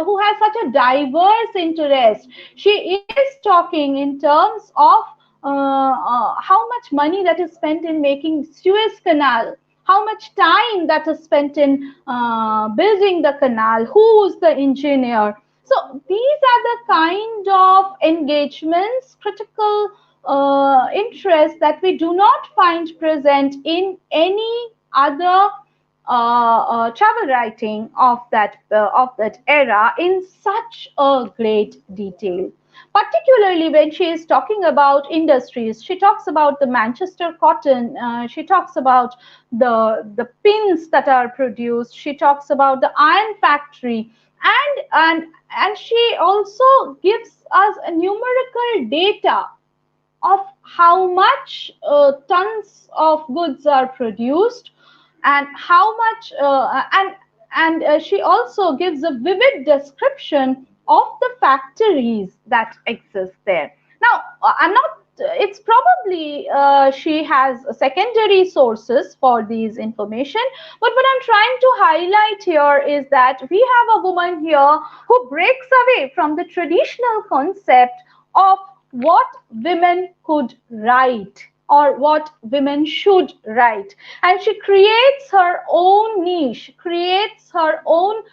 Speaker 3: who has such a diverse interest. She is talking in terms of how much money that is spent in making Suez Canal, how much time that is spent in building the canal, who's the engineer. So these are the kind of engagements, critical interests that we do not find present in any other travel writing of that era in such a great detail. Particularly when she is talking about industries, she talks about the Manchester cotton, she talks about the pins that are produced, she talks about the iron factory, and she also gives us a numerical data of how much tons of goods are produced, and how much and she also gives a vivid description of the factories that exist there. Now I'm not it's probably she has secondary sources for these information, but what I'm trying to highlight here is that we have a woman here who breaks away from the traditional concept of what women could write or what women should write, and she creates her own niche, creates her own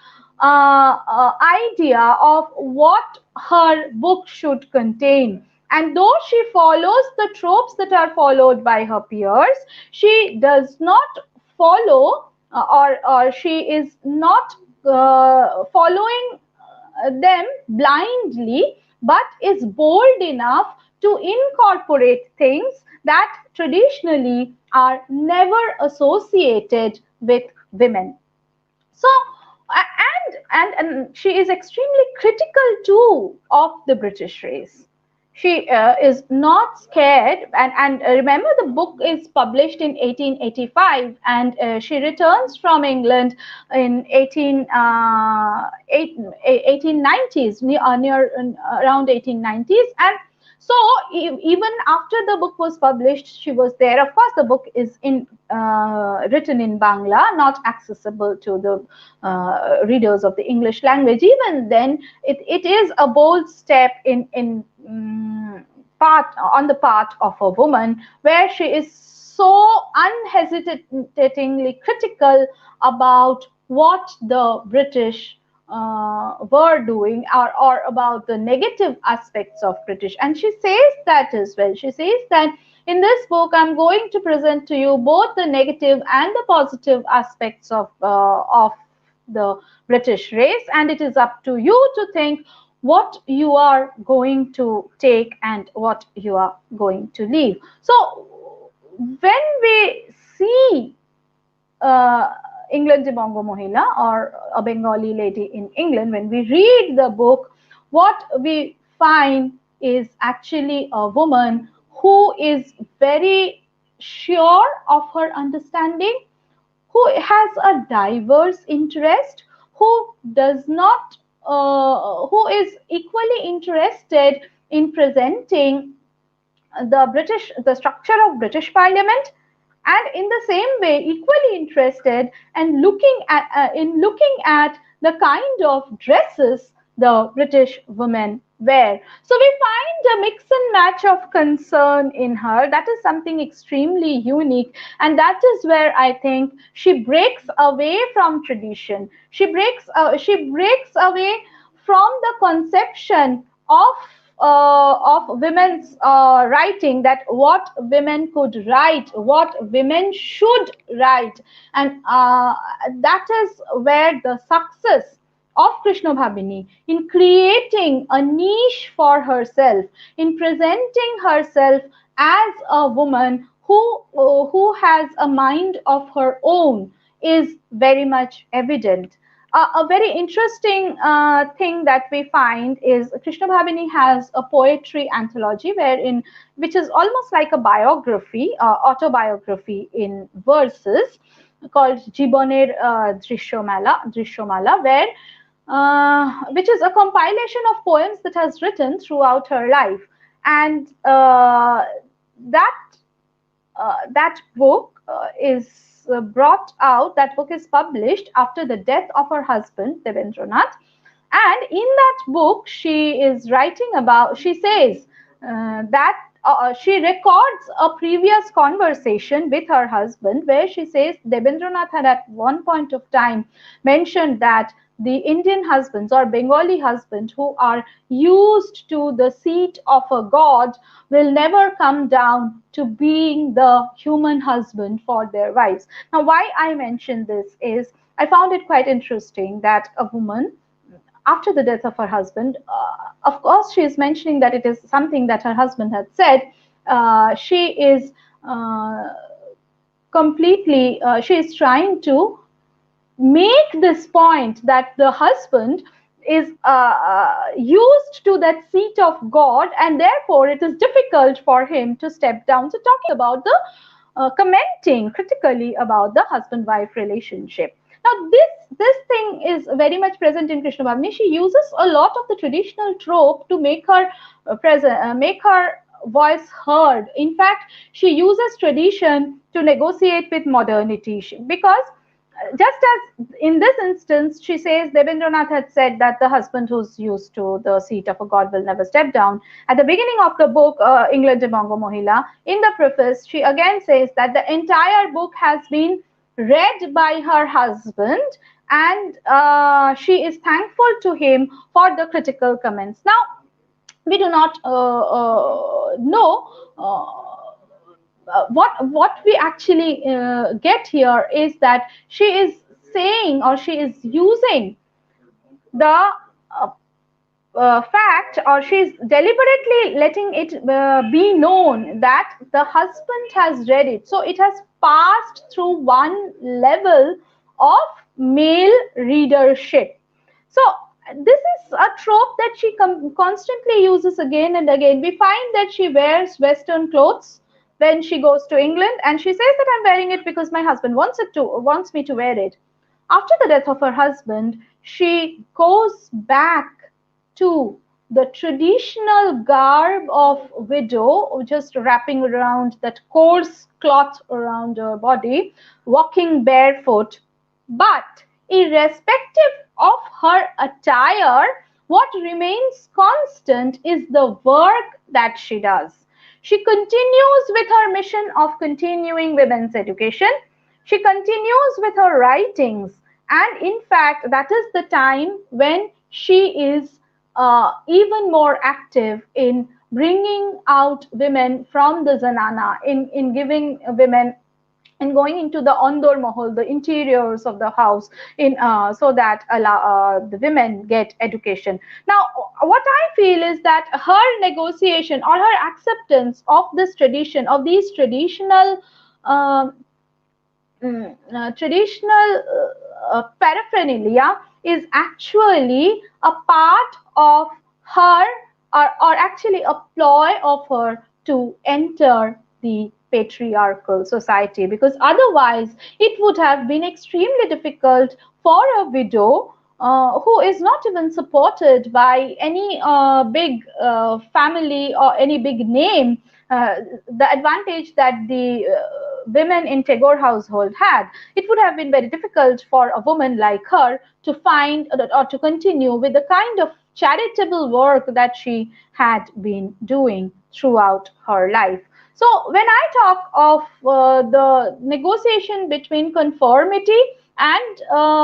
Speaker 3: idea of what her book should contain. And though she follows the tropes that are followed by her peers, she does not follow or she is not following them blindly, but is bold enough to incorporate things that traditionally are never associated with women. So and she is extremely critical too of the British race. She is not scared, and remember the book is published in 1885, and she returns from England in 1890s, near around 1890s, and so even after the book was published, she was there. Of course, the book is written in Bangla, not accessible to the readers of the English language. Even then, it is a bold step in on the part of a woman, where she is so unhesitatingly critical about what the British were doing, or about the negative aspects of British. And she says that as well. She says that in this book, I'm going to present to you both the negative and the positive aspects of the British race, and it is up to you to think what you are going to take and what you are going to leave. So when we see uh, England Bongo Mohila, or a Bengali lady in England, when we read the book, what we find is actually a woman who is very sure of her understanding, who has a diverse interest, who does not, who is equally interested in presenting the structure of British Parliament, and in the same way equally interested and looking at the kind of dresses the British women wear. So we find a mix and match of concern in her. That is something extremely unique, and that is where I think she breaks away from tradition. She breaks away from the conception of women's writing, that what women could write, what women should write, and that is where the success of Krishnabhabini in creating a niche for herself, in presenting herself as a woman who has a mind of her own, is very much evident. A very interesting thing that we find is Krishna Bhabini has a poetry anthology which is almost like a biography, autobiography in verses, called Jiboner Drishyomala, where which is a compilation of poems that has written throughout her life, and that that book is brought out, that book is published after the death of her husband, Devendranath. And in that book, she is writing about, she says that she records a previous conversation with her husband, where she says Devendranath had at one point of time mentioned that the Indian husbands or Bengali husbands who are used to the seat of a god will never come down to being the human husband for their wives. Now, why I mention this is I found it quite interesting that a woman, after the death of her husband, of course, she is mentioning that it is something that her husband had said. She is she is trying to make this point that the husband is used to that seat of God, and therefore it is difficult for him to step down. So talking about the commenting critically about the husband-wife relationship. Now this thing is very much present in Krishnabhabini. She uses a lot of the traditional trope to make her make her voice heard. In fact, she uses tradition to negotiate with modernity, because just as in this instance, she says Devendranath had said that the husband who's used to the seat of a god will never step down. At the beginning of the book, England Bongo Mohila, in the preface, she again says that the entire book has been read by her husband, and she is thankful to him for the critical comments. Now, we do not know what we actually get here is that she is saying, or she is using the fact, or she's deliberately letting it be known that the husband has read it, so it has passed through one level of male readership. So this is a trope that she constantly uses again and again. We find that she wears Western clothes when she goes to England, and she says that I'm wearing it because my husband wants me to wear it. After the death of her husband, she goes back to the traditional garb of widow, just wrapping around that coarse cloth around her body, walking barefoot. But irrespective of her attire, what remains constant is the work that she does. She continues with her mission of continuing women's education. She continues with her writings, And in fact, that is the time when she is even more active in bringing out women from the zanana, in giving women and going into the Andor Mahal, the interiors of the house, in so that the women get education. Now, what I feel is that her negotiation or her acceptance of this tradition, of these traditional um traditional paraphernalia is actually a part of her, or actually a ploy of her to enter the patriarchal society, because otherwise it would have been extremely difficult for a widow who is not even supported by any big family or any big name. The advantage that the women in Tagore household had, it would have been very difficult for a woman like her to find or to continue with the kind of charitable work that she had been doing throughout her life. So when I talk of the negotiation between conformity and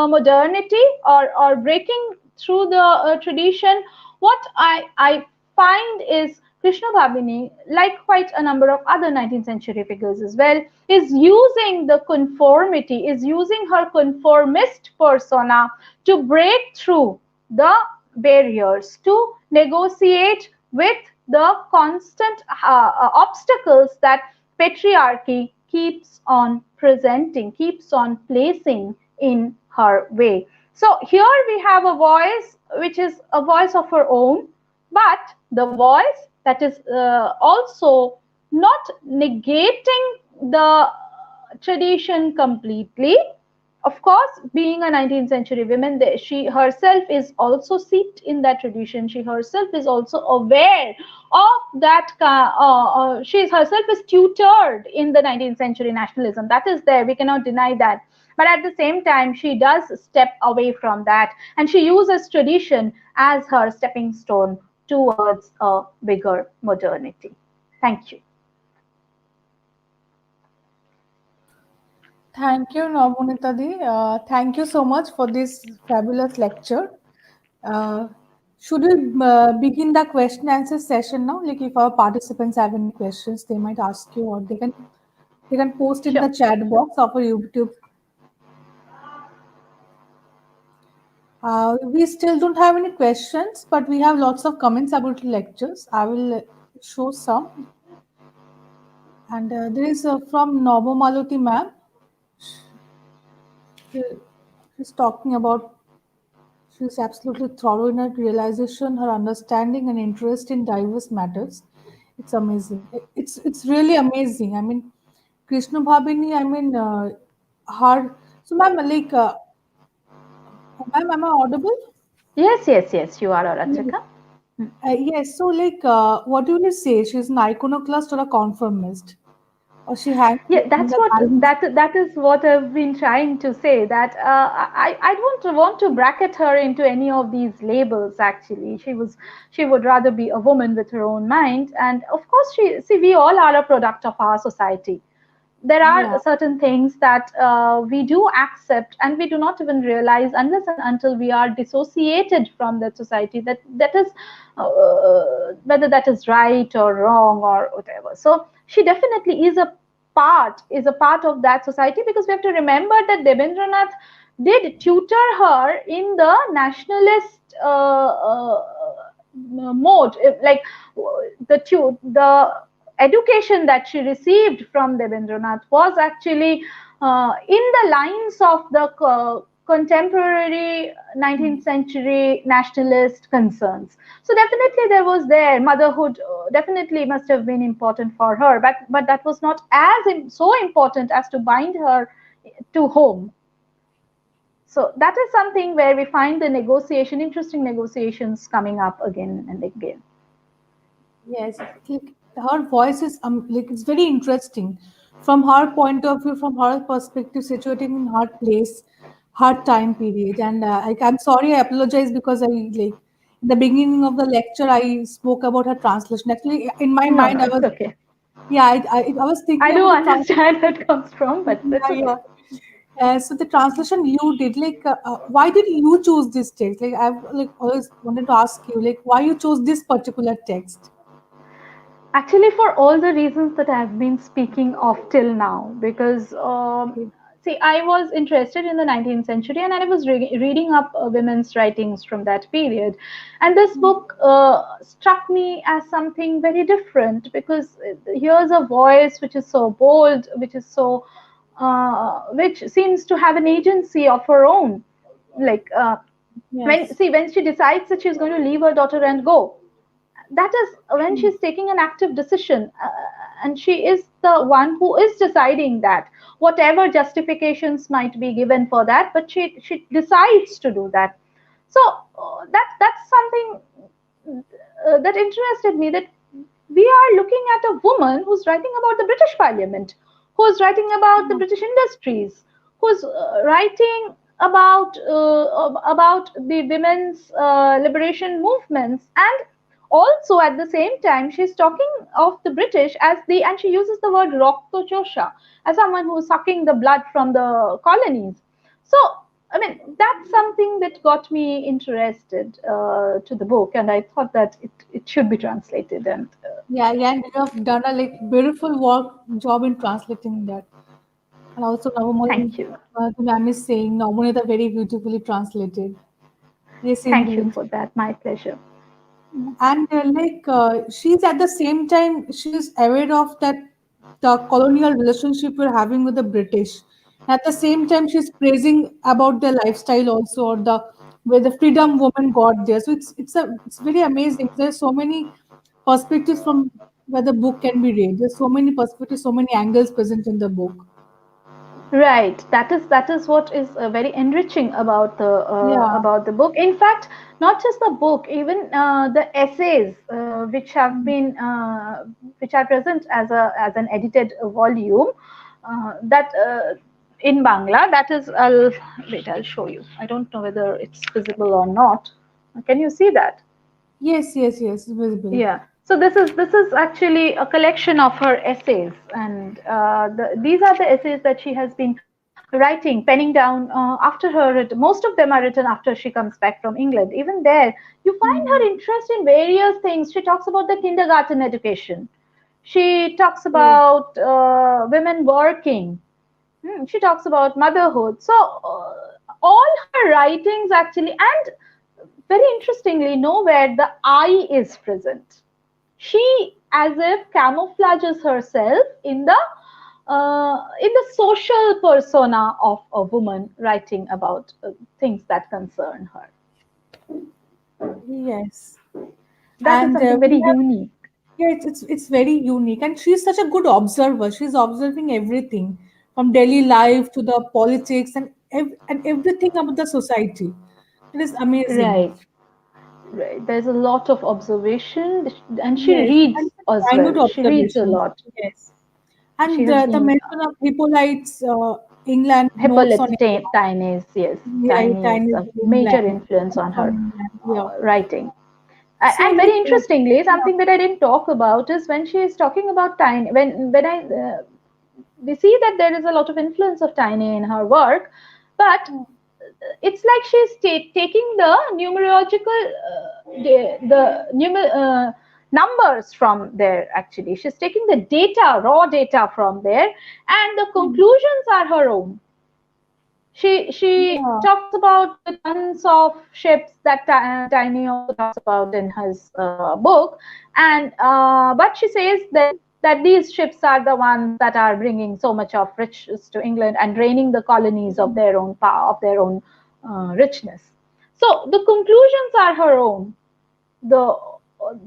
Speaker 3: modernity, or breaking through the tradition, what I find is Krishnabhabini, like quite a number of other 19th century figures as well, is using the conformity, is using her conformist persona to break through the barriers, to negotiate with the constant obstacles that patriarchy keeps on presenting, keeps on placing in her way. So here we have a voice which is a voice of her own, but the voice that is also not negating the tradition completely. Of course, being a 19th century woman, she herself is also steeped in that tradition. She herself is also aware of that. She herself is tutored in the 19th century nationalism. That is there. We cannot deny that. But at the same time, she does step away from that, and she uses tradition as her stepping stone towards a bigger modernity. Thank you.
Speaker 1: Thank you, Nabanita Di. Thank you so much for this fabulous lecture. Uh, should we begin the question answer session now? Like, if our participants have any questions, they might ask you, or they can post in
Speaker 3: Sure.
Speaker 1: the chat box of our YouTube. We still don't have any questions, but we have lots of comments about lectures. I will show some. And there is from Nobo Maloti ma'am. She, she's talking about, she's absolutely thorough in her realization, her understanding and interest in diverse matters. It's amazing. It's really amazing. I mean, Krishna Bhabini, I mean, her. So, ma'am, like, ma'am, am I audible?
Speaker 3: Yes, yes, yes, you are,
Speaker 1: Yes.
Speaker 3: Aratrika.
Speaker 1: Yes. So, like, what do you say? She's an iconoclast or a conformist, or she hangs
Speaker 3: Yeah,
Speaker 1: in
Speaker 3: that's
Speaker 1: the
Speaker 3: what
Speaker 1: balance?
Speaker 3: that is what I've been trying to say. That I don't want to bracket her into any of these labels. Actually, she would rather be a woman with her own mind, and of course, we all are a product of our society. There
Speaker 1: Yeah.
Speaker 3: are certain things that we do accept, and we do not even realize unless and until we are dissociated from that society, that is whether that is right or wrong or whatever. So she definitely is a part of that society, because we have to remember that Debendranath did tutor her in the nationalist mode, like the education that she received from Debendranath was actually in the lines of the contemporary 19th century nationalist concerns. So definitely there was there motherhood, definitely must have been important for her, but that was not as so important as to bind her to home. So that is something where we find the negotiation, interesting negotiations coming up again and again.
Speaker 1: Yes, like her voice is like it's very interesting from her point of view, from her perspective, situated in her place, her time period. And I'm sorry, I apologize because I like in the beginning of the lecture I spoke about her translation. Actually, in my
Speaker 3: No,
Speaker 1: mind,
Speaker 3: no,
Speaker 1: I
Speaker 3: it's
Speaker 1: was
Speaker 3: okay.
Speaker 1: yeah, I was
Speaker 3: I
Speaker 1: thinking
Speaker 3: do
Speaker 1: about the
Speaker 3: understand where it comes from, but
Speaker 1: yeah,
Speaker 3: it's okay.
Speaker 1: yeah. So the translation you did, like, why did you choose this text? Like, I've like always wanted to ask you, like, why you chose this particular text?
Speaker 3: Actually, for all the reasons that I've been speaking of till now, because
Speaker 1: Okay.
Speaker 3: see, I was interested in the 19th century and I was reading up women's writings from that period. And this book struck me as something very different because here's a voice which is so bold, which is so, which seems to have an agency of her own. Like,
Speaker 1: Yes.
Speaker 3: when she decides that she's going to leave her daughter and go, that is when
Speaker 1: Mm.
Speaker 3: she's taking an active decision, and she is the one who is deciding that, whatever justifications might be given for that, but she decides to do that. So that's something that interested me, that we are looking at a woman who's writing about the British Parliament, who's writing about the
Speaker 1: Yeah.
Speaker 3: British industries, who's writing about the women's liberation movements, and also at the same time she's talking of the British as the, and she uses the word Rokto Chosha, as someone who's sucking the blood from the colonies. So I mean, that's something that got me interested to the book, and I thought that it should be translated. And
Speaker 1: Yeah, yeah, and you have done a like beautiful work job in translating that. And also,
Speaker 3: thank
Speaker 1: Navamani,
Speaker 3: you.
Speaker 1: the ma'am is saying Navamani very beautifully translated. Yes,
Speaker 3: Thank you
Speaker 1: indeed.
Speaker 3: for that. My pleasure.
Speaker 1: And like she's at the same time she's aware of that the colonial relationship we're having with the British. At the same time, she's praising about their lifestyle also, or the where the freedom woman got there. So it's very amazing. There's so many perspectives from where the book can be read. There's so many perspectives, so many angles present in the book.
Speaker 3: Right. That is what is very enriching
Speaker 1: Yeah.
Speaker 3: about the book. In fact, not just the book, even the essays
Speaker 1: Mm.
Speaker 3: which are present as an edited volume, that in Bangla. That is, I'll show you. I don't know whether it's visible or not. Can you see that?
Speaker 1: Yes, yes, yes, visible.
Speaker 3: Yeah. So this is actually a collection of her essays, and these are the essays that she has been writing, penning down after most of them are written after she comes back from England. Even there, you find her
Speaker 1: Mm.
Speaker 3: interest in various things. She talks about the kindergarten education. She talks
Speaker 1: Okay.
Speaker 3: about women working. She talks about motherhood. So all her writings actually, and very interestingly, nowhere the I is present. She as if camouflages herself in the social persona of a woman writing about things that concern her.
Speaker 1: Yes.
Speaker 3: That is
Speaker 1: And
Speaker 3: something
Speaker 1: we
Speaker 3: very
Speaker 1: have,
Speaker 3: unique.
Speaker 1: yeah, it's very unique, and she's such a good observer. She's observing everything from daily life to the politics and everything about the society. It is amazing.
Speaker 3: Right, right. There's a lot of observation, and she
Speaker 1: Yes,
Speaker 3: reads
Speaker 1: and
Speaker 3: as
Speaker 1: minute
Speaker 3: well. She reads a
Speaker 1: observations.
Speaker 3: lot.
Speaker 1: Yes,
Speaker 3: She
Speaker 1: and
Speaker 3: has
Speaker 1: the
Speaker 3: been
Speaker 1: mention of Hippolyte's England notes on
Speaker 3: Hippolyte Taine's, yes,
Speaker 1: yeah,
Speaker 3: Taine is
Speaker 1: Chinese
Speaker 3: a major
Speaker 1: England
Speaker 3: influence on
Speaker 1: from
Speaker 3: her
Speaker 1: England. Yeah.
Speaker 3: writing.
Speaker 1: So
Speaker 3: And very
Speaker 1: like
Speaker 3: interestingly,
Speaker 1: yeah.
Speaker 3: something that I didn't talk about is when she is talking about Taine, when I we see that there is a lot of influence of Taine in her work, but it's like she's taking the numerological numbers from there. Actually, she's taking the data, raw data from there, and the
Speaker 1: Mm.
Speaker 3: conclusions are her own. She
Speaker 1: Yeah.
Speaker 3: talks about the tons of ships that Tiny also talks about in his book, and but she says that these ships are the ones that are bringing so much of riches to England and draining the colonies of their own power, of their own richness. So the conclusions are her own. The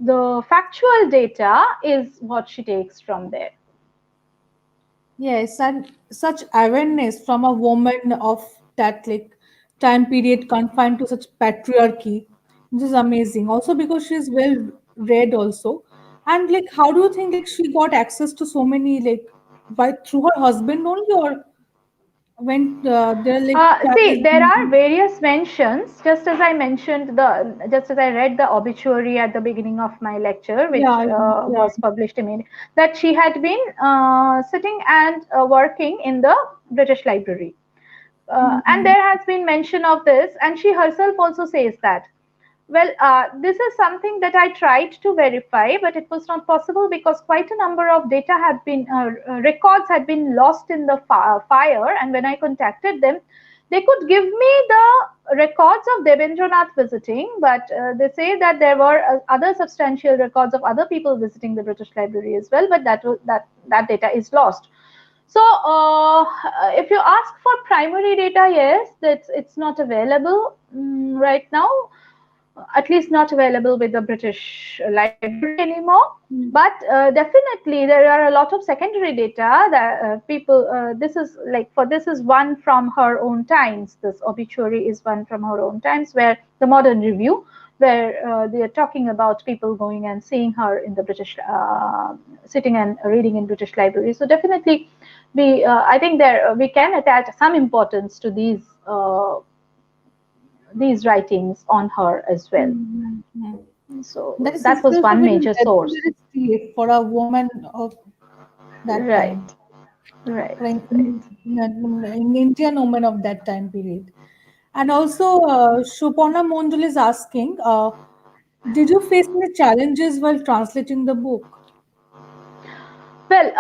Speaker 3: the factual data is what she takes from there.
Speaker 1: Yes, and such awareness from a woman of that like time period confined to such patriarchy, which is amazing. Also because she's well read also. And like how do you think like she got access to so many like by through her husband only, or when they're like child
Speaker 3: See,
Speaker 1: is
Speaker 3: there are
Speaker 1: being
Speaker 3: various mentions. Just as I read the obituary at the beginning of my lecture, which
Speaker 1: yeah, yeah.
Speaker 3: was published immediately, that she had been sitting and working in the British Library. And there has been mention of this, and she herself also says that. Well, this is something that I tried to verify, but it was not possible because quite a number of data had been, records had been lost in the fire. And when I contacted them, they could give me the records of Devendranath visiting, but they say that there were other substantial records of other people visiting the British Library as well, but that data is lost. So, if you ask for primary data, yes, it's not available right now, at least not available with the British Library anymore. But definitely there are a lot of secondary data that people. This is one from her own times. This obituary is one from her own times, where the Modern Review, where they are talking about people going and seeing her in the British, sitting and reading in British Library. So definitely, I think there we can attach some importance to these writings on her as well.
Speaker 1: Mm-hmm.
Speaker 3: So
Speaker 1: That is
Speaker 3: that was
Speaker 1: expressive
Speaker 3: one
Speaker 1: in
Speaker 3: major source.
Speaker 1: legendary state for a woman of that
Speaker 3: Right,
Speaker 1: time,
Speaker 3: right,
Speaker 1: for
Speaker 3: right.
Speaker 1: an Indian woman of that time period. And also, Shupana Mondal is asking, did you face any challenges while translating the book?
Speaker 3: Well,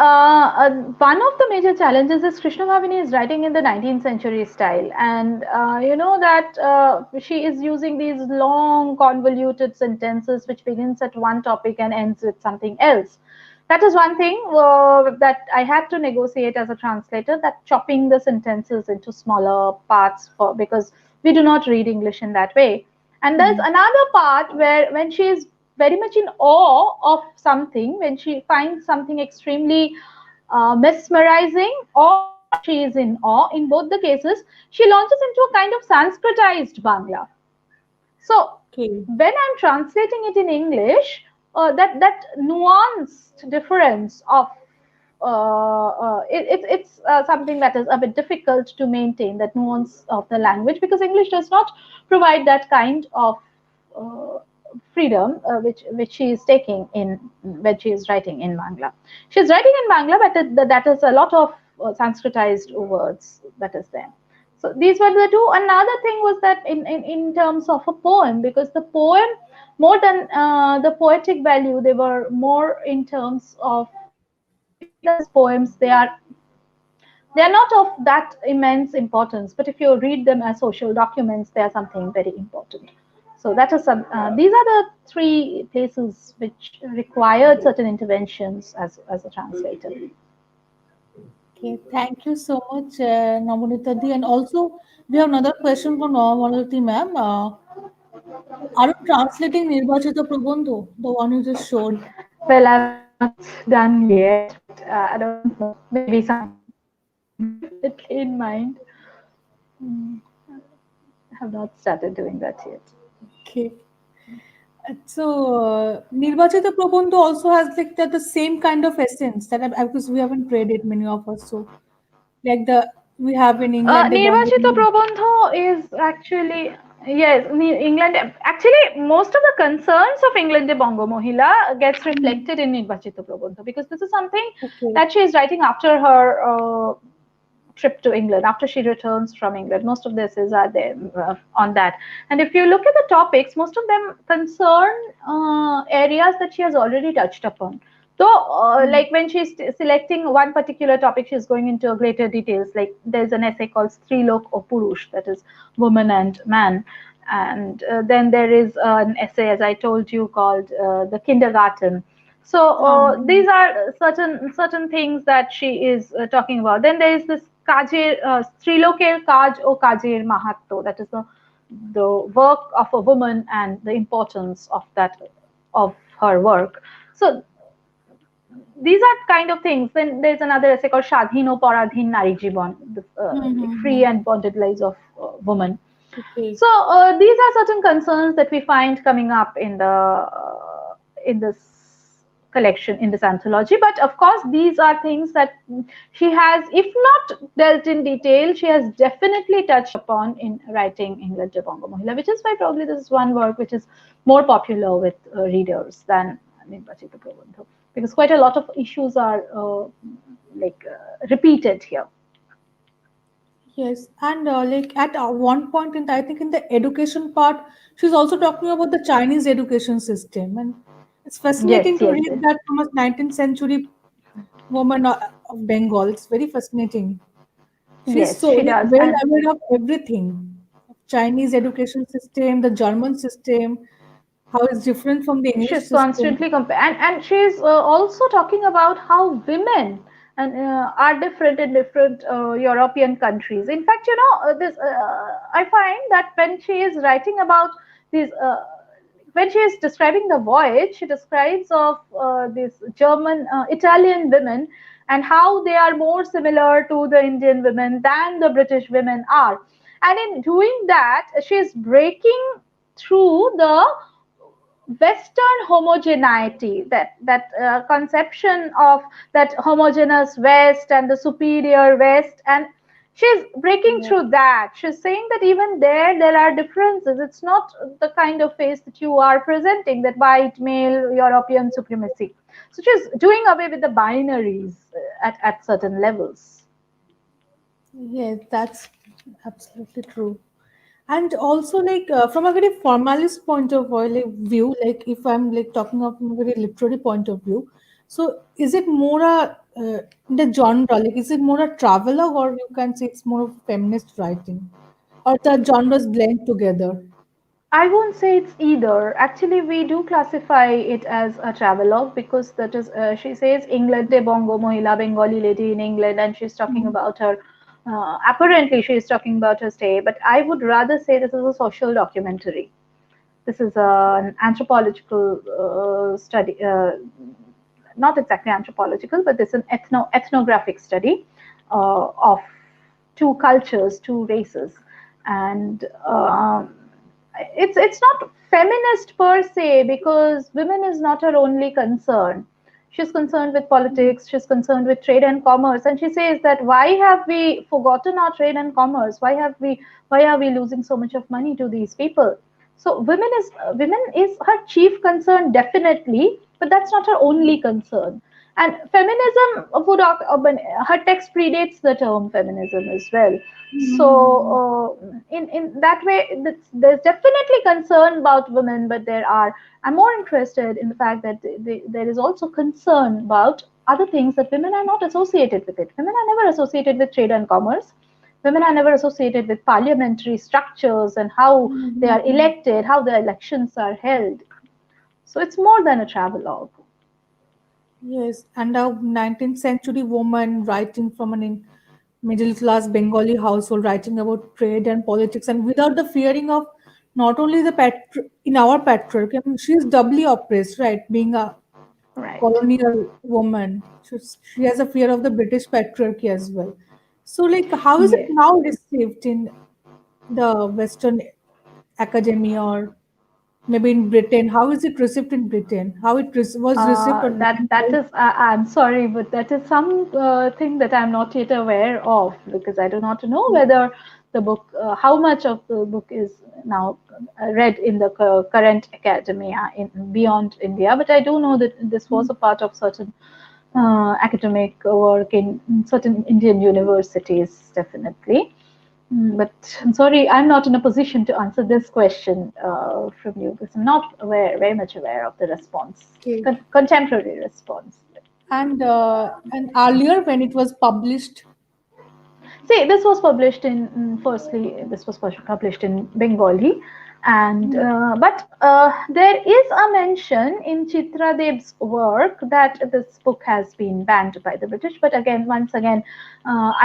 Speaker 3: one of the major challenges is Krishnabhabini is writing in the 19th century style, and you know that she is using these long, convoluted sentences which begins at one topic and ends with something else. That is one thing that I had to negotiate as a translator. That chopping the sentences into smaller parts because we do not read English in that way. And there's
Speaker 1: Mm.
Speaker 3: another part where when she is very much in awe of something, when she finds something extremely mesmerizing, or she is in awe, in both the cases, she launches into a kind of Sanskritized Bangla. So
Speaker 1: Okay.
Speaker 3: when I'm translating it in English, that nuanced difference of it's something that is a bit difficult to maintain, that nuance of the language, because English does not provide that kind of uh, freedom which she is taking in when she is writing in Bangla. She's writing in Bangla, but that is a lot of Sanskritized words that is there. So these were the two. Another thing was that in terms of a poem, because the poem, more than the poetic value, they were more in terms of Nabanita's poems. They are not of that immense importance, but if you read them as social documents, they are something very important. So that is some. These are the three places which required certain interventions as a translator.
Speaker 1: Okay. Thank you so much, Nabanita Di. And also, we have another question from Nabanita ma'am. Are you translating Nirbachita Prabandho, the one you just showed?
Speaker 3: Well, I've not done yet, but I don't know. Maybe sometime definitely in mind. Mm, I have not started doing that yet.
Speaker 1: Okay. So, Nirbachita Prabandho also has like the same kind of essence that because we haven't read it, many of us. So, like the we have in England, the Bongo.
Speaker 3: Nirvachita Prabandho is actually, yes, England. Actually, most of the concerns of England de Bongo Mohila gets
Speaker 1: Hmm.
Speaker 3: reflected in Nirvachita Prabandho, because this is something
Speaker 1: Okay.
Speaker 3: that she is writing after her trip to England, after she returns from England. Most of the essays are there on that. And if you look at the topics, most of them concern areas that she has already touched upon. So,
Speaker 1: Hmm.
Speaker 3: like when she's selecting one particular topic, she's going into greater details. Like there's an essay called Strilok or Purush, that is woman and man. And then there is an essay, as I told you, called The Kindergarten. So these are certain things that she is talking about. Then there is this Kajer Striloker Kaj o Kajer Mahatto, that is the work of a woman and the importance of that of her work. So these are kind of things. Then there's another essay called Shadhino Paradhin Nari Jiban, the like free
Speaker 1: Hmm.
Speaker 3: and bonded lives of women.
Speaker 1: Okay.
Speaker 3: So these are certain concerns that we find coming up in this collection, in this anthology. But of course, these are things that she has, if not dealt in detail, she has definitely touched upon in writing England de Bongo Mohila, which is why probably this is one work which is more popular with readers than Nirbachita Prabandha, because quite a lot of issues are repeated here.
Speaker 1: Yes, and like at one point in, I think in the education part, she's also talking about the Chinese education system, and it's fascinating
Speaker 3: Yes,
Speaker 1: to
Speaker 3: yes,
Speaker 1: read
Speaker 3: yes.
Speaker 1: that from a 19th century woman of Bengal. It's very fascinating. She's
Speaker 3: Yes,
Speaker 1: so
Speaker 3: she
Speaker 1: like
Speaker 3: does.
Speaker 1: well
Speaker 3: And
Speaker 1: aware of everything, Chinese education system, the German system, how it's different from the English
Speaker 3: she's
Speaker 1: system.
Speaker 3: constantly and she's also talking about how women and are different in different European countries. In fact, this I find that when she is writing about these when she is describing the voyage, she describes of these German Italian women and how they are more similar to the Indian women than the British women are. And in doing that, she is breaking through the Western homogeneity, that conception of that homogeneous West and the superior West, and she's breaking
Speaker 1: Yeah.
Speaker 3: through that. She's saying that even there are differences. It's not the kind of face that you are presenting, that white male European supremacy. So she's doing away with the binaries at certain levels.
Speaker 1: Yes, that's absolutely true. And also, like from a very formalist point of view, like if I'm like talking of from a very literary point of view, so is it more a the genre? Like, is it more a travelogue, or you can say it's more of feminist writing, or the genres blend together?
Speaker 3: I won't say it's either. Actually, we do classify it as a travelogue because that is, she says, England, de Bongo Mohila, Bengali lady in England, and she's talking
Speaker 1: Mhm.
Speaker 3: about her, apparently, she's talking about her stay. But I would rather say this is a social documentary. This is an anthropological study, not exactly anthropological, but this is an ethnographic study of two cultures, two races, and it's not feminist per se because women is not her only concern. She's concerned with politics, she's concerned with trade and commerce, and she says that why have we forgotten our trade and commerce? Why are we losing so much of money to these people? So women is her chief concern definitely, but that's not her only concern. And feminism her text predates the term feminism as well. So
Speaker 1: Mhm.
Speaker 3: in that way, there's definitely concern about women, but I'm more interested in the fact that there is also concern about other things that women are not associated with it. Women are never associated with trade and commerce. Women are never associated with parliamentary structures and how they are
Speaker 1: Mhm.
Speaker 3: elected, how the elections are held. So it's more than a travelogue.
Speaker 1: Yes, and a 19th century woman writing from an middle class Bengali household, writing about trade and politics, and without the fearing of not only the in our patriarchy, I mean, she is doubly oppressed, right? Being a
Speaker 3: Right.
Speaker 1: colonial woman, she has a fear of the British patriarchy as well. So, like, how is it
Speaker 3: Yes.
Speaker 1: now received in the Western academia, or maybe in Britain? How is it received in Britain? How it was received or
Speaker 3: That
Speaker 1: not?
Speaker 3: is, I'm sorry, but that is some thing that I'm not yet aware of because I do not know whether the book, how much of the book is now read in the current academia in beyond India. But I do know that this was a part of certain academic work in certain Indian universities, definitely. But I'm sorry, I'm not in a position to answer this question from you because I'm not very much aware of the response,
Speaker 1: Okay.
Speaker 3: contemporary response.
Speaker 1: And earlier when it was published.
Speaker 3: See, this was published in firstly, this was published in Bengali, and
Speaker 1: Mm.
Speaker 3: but there is a mention in Chitra Dev's work that this book has been banned by the British. But again, once again,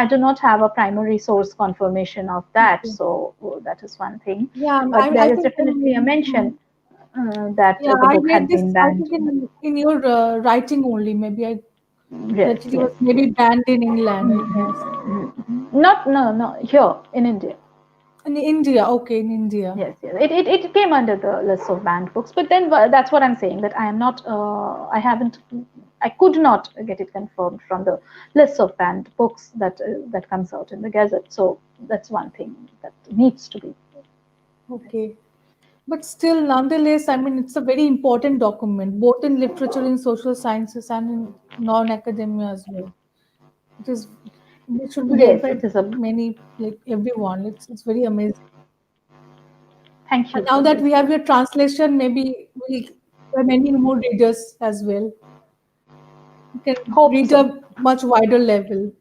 Speaker 3: I do not have a primary source confirmation of that,
Speaker 1: Okay.
Speaker 3: so that is one thing.
Speaker 1: Yeah,
Speaker 3: But
Speaker 1: I
Speaker 3: there is
Speaker 1: think
Speaker 3: definitely a mention that
Speaker 1: yeah,
Speaker 3: the
Speaker 1: I
Speaker 3: book
Speaker 1: read
Speaker 3: had
Speaker 1: this.
Speaker 3: been
Speaker 1: I
Speaker 3: banned.
Speaker 1: think in your writing only. Maybe I
Speaker 3: Yes,
Speaker 1: that it was
Speaker 3: yes,
Speaker 1: maybe
Speaker 3: yes.
Speaker 1: banned in England, I guess.
Speaker 3: Not no no here in India.
Speaker 1: In India, okay, in India.
Speaker 3: Yes, yes. It came under the list of banned books, but then that's what I'm saying that I am not, I haven't, I could not get it confirmed from the list of banned books that comes out in the Gazette. So that's one thing that needs to be.
Speaker 1: Okay. But still, nonetheless, I mean, it's a very important document, both in literature, in social sciences, and in non-academia as well. It is. which should be read
Speaker 3: Yes,
Speaker 1: by
Speaker 3: it is a.
Speaker 1: many, like everyone. It's very amazing.
Speaker 3: Thank
Speaker 1: And
Speaker 3: you
Speaker 1: now
Speaker 3: for
Speaker 1: that
Speaker 3: this.
Speaker 1: we have your translation, maybe we'll there are many more readers as well. You can
Speaker 3: Hope
Speaker 1: read
Speaker 3: so.
Speaker 1: a much wider level.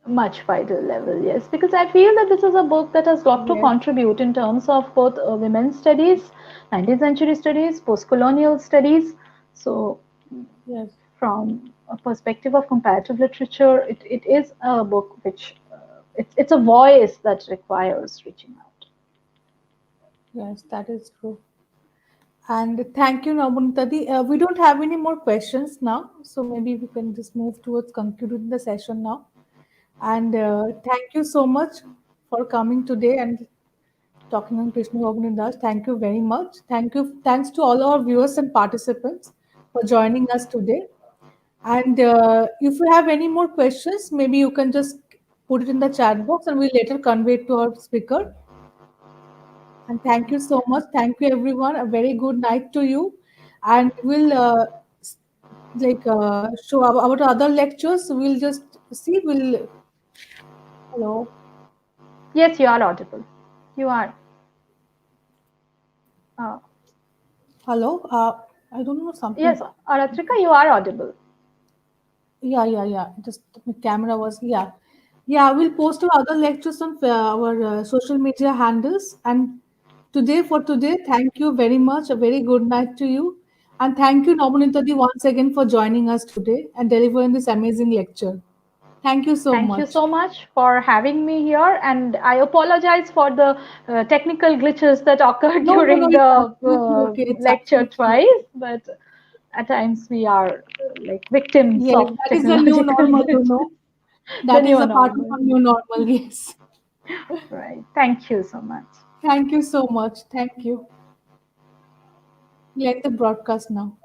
Speaker 3: Much wider level, yes, because I feel that this is a book that has got to
Speaker 1: Yes,
Speaker 3: contribute in terms of both women's studies, 19th century studies, post-colonial studies. So,
Speaker 1: yes,
Speaker 3: from a perspective of comparative literature, it is a book which it's a voice that requires reaching out.
Speaker 1: yes, that is true. And thank you, Nabanita. We don't have any more questions now, so maybe we can just move towards concluding the session now. And thank you so much for coming today and talking on Krishnabhabini Das. Thank you very much. Thank you. Thanks to all our viewers and participants for joining us today. And if you have any more questions, maybe you can just put it in the chat box and we'll later convey it to our speaker. And thank you so much. Thank you, everyone. A very good night to you. And we'll s- show our other lectures. We'll just see. We'll hello,
Speaker 3: Yes, you are audible. You are. Uh,
Speaker 1: hello. I don't know
Speaker 3: yes,
Speaker 1: something.
Speaker 3: Aratrika, you are audible.
Speaker 1: Yeah, yeah, yeah. Just my camera was, yeah. Yeah, we'll post our other lectures on our social media handles. And today, thank you very much. A very good night to you. And thank you, Nobanitadi, once again for joining us today and delivering this amazing lecture. Thank you so
Speaker 3: Thank you
Speaker 1: much.
Speaker 3: so much for having me here, and I apologize for the technical glitches that occurred
Speaker 1: No, no, no,
Speaker 3: during
Speaker 1: it's
Speaker 3: the
Speaker 1: absolutely okay. It's
Speaker 3: lecture
Speaker 1: absolutely okay.
Speaker 3: twice, but at times we are like victims
Speaker 1: Yes,
Speaker 3: of
Speaker 1: that is the new
Speaker 3: technological
Speaker 1: normal,
Speaker 3: glitches.
Speaker 1: That
Speaker 3: The
Speaker 1: is
Speaker 3: new
Speaker 1: a part of
Speaker 3: normal.
Speaker 1: our new normal, yes.
Speaker 3: Right. Thank you so much.
Speaker 1: Thank you so much. Thank you. We'll end the broadcast now.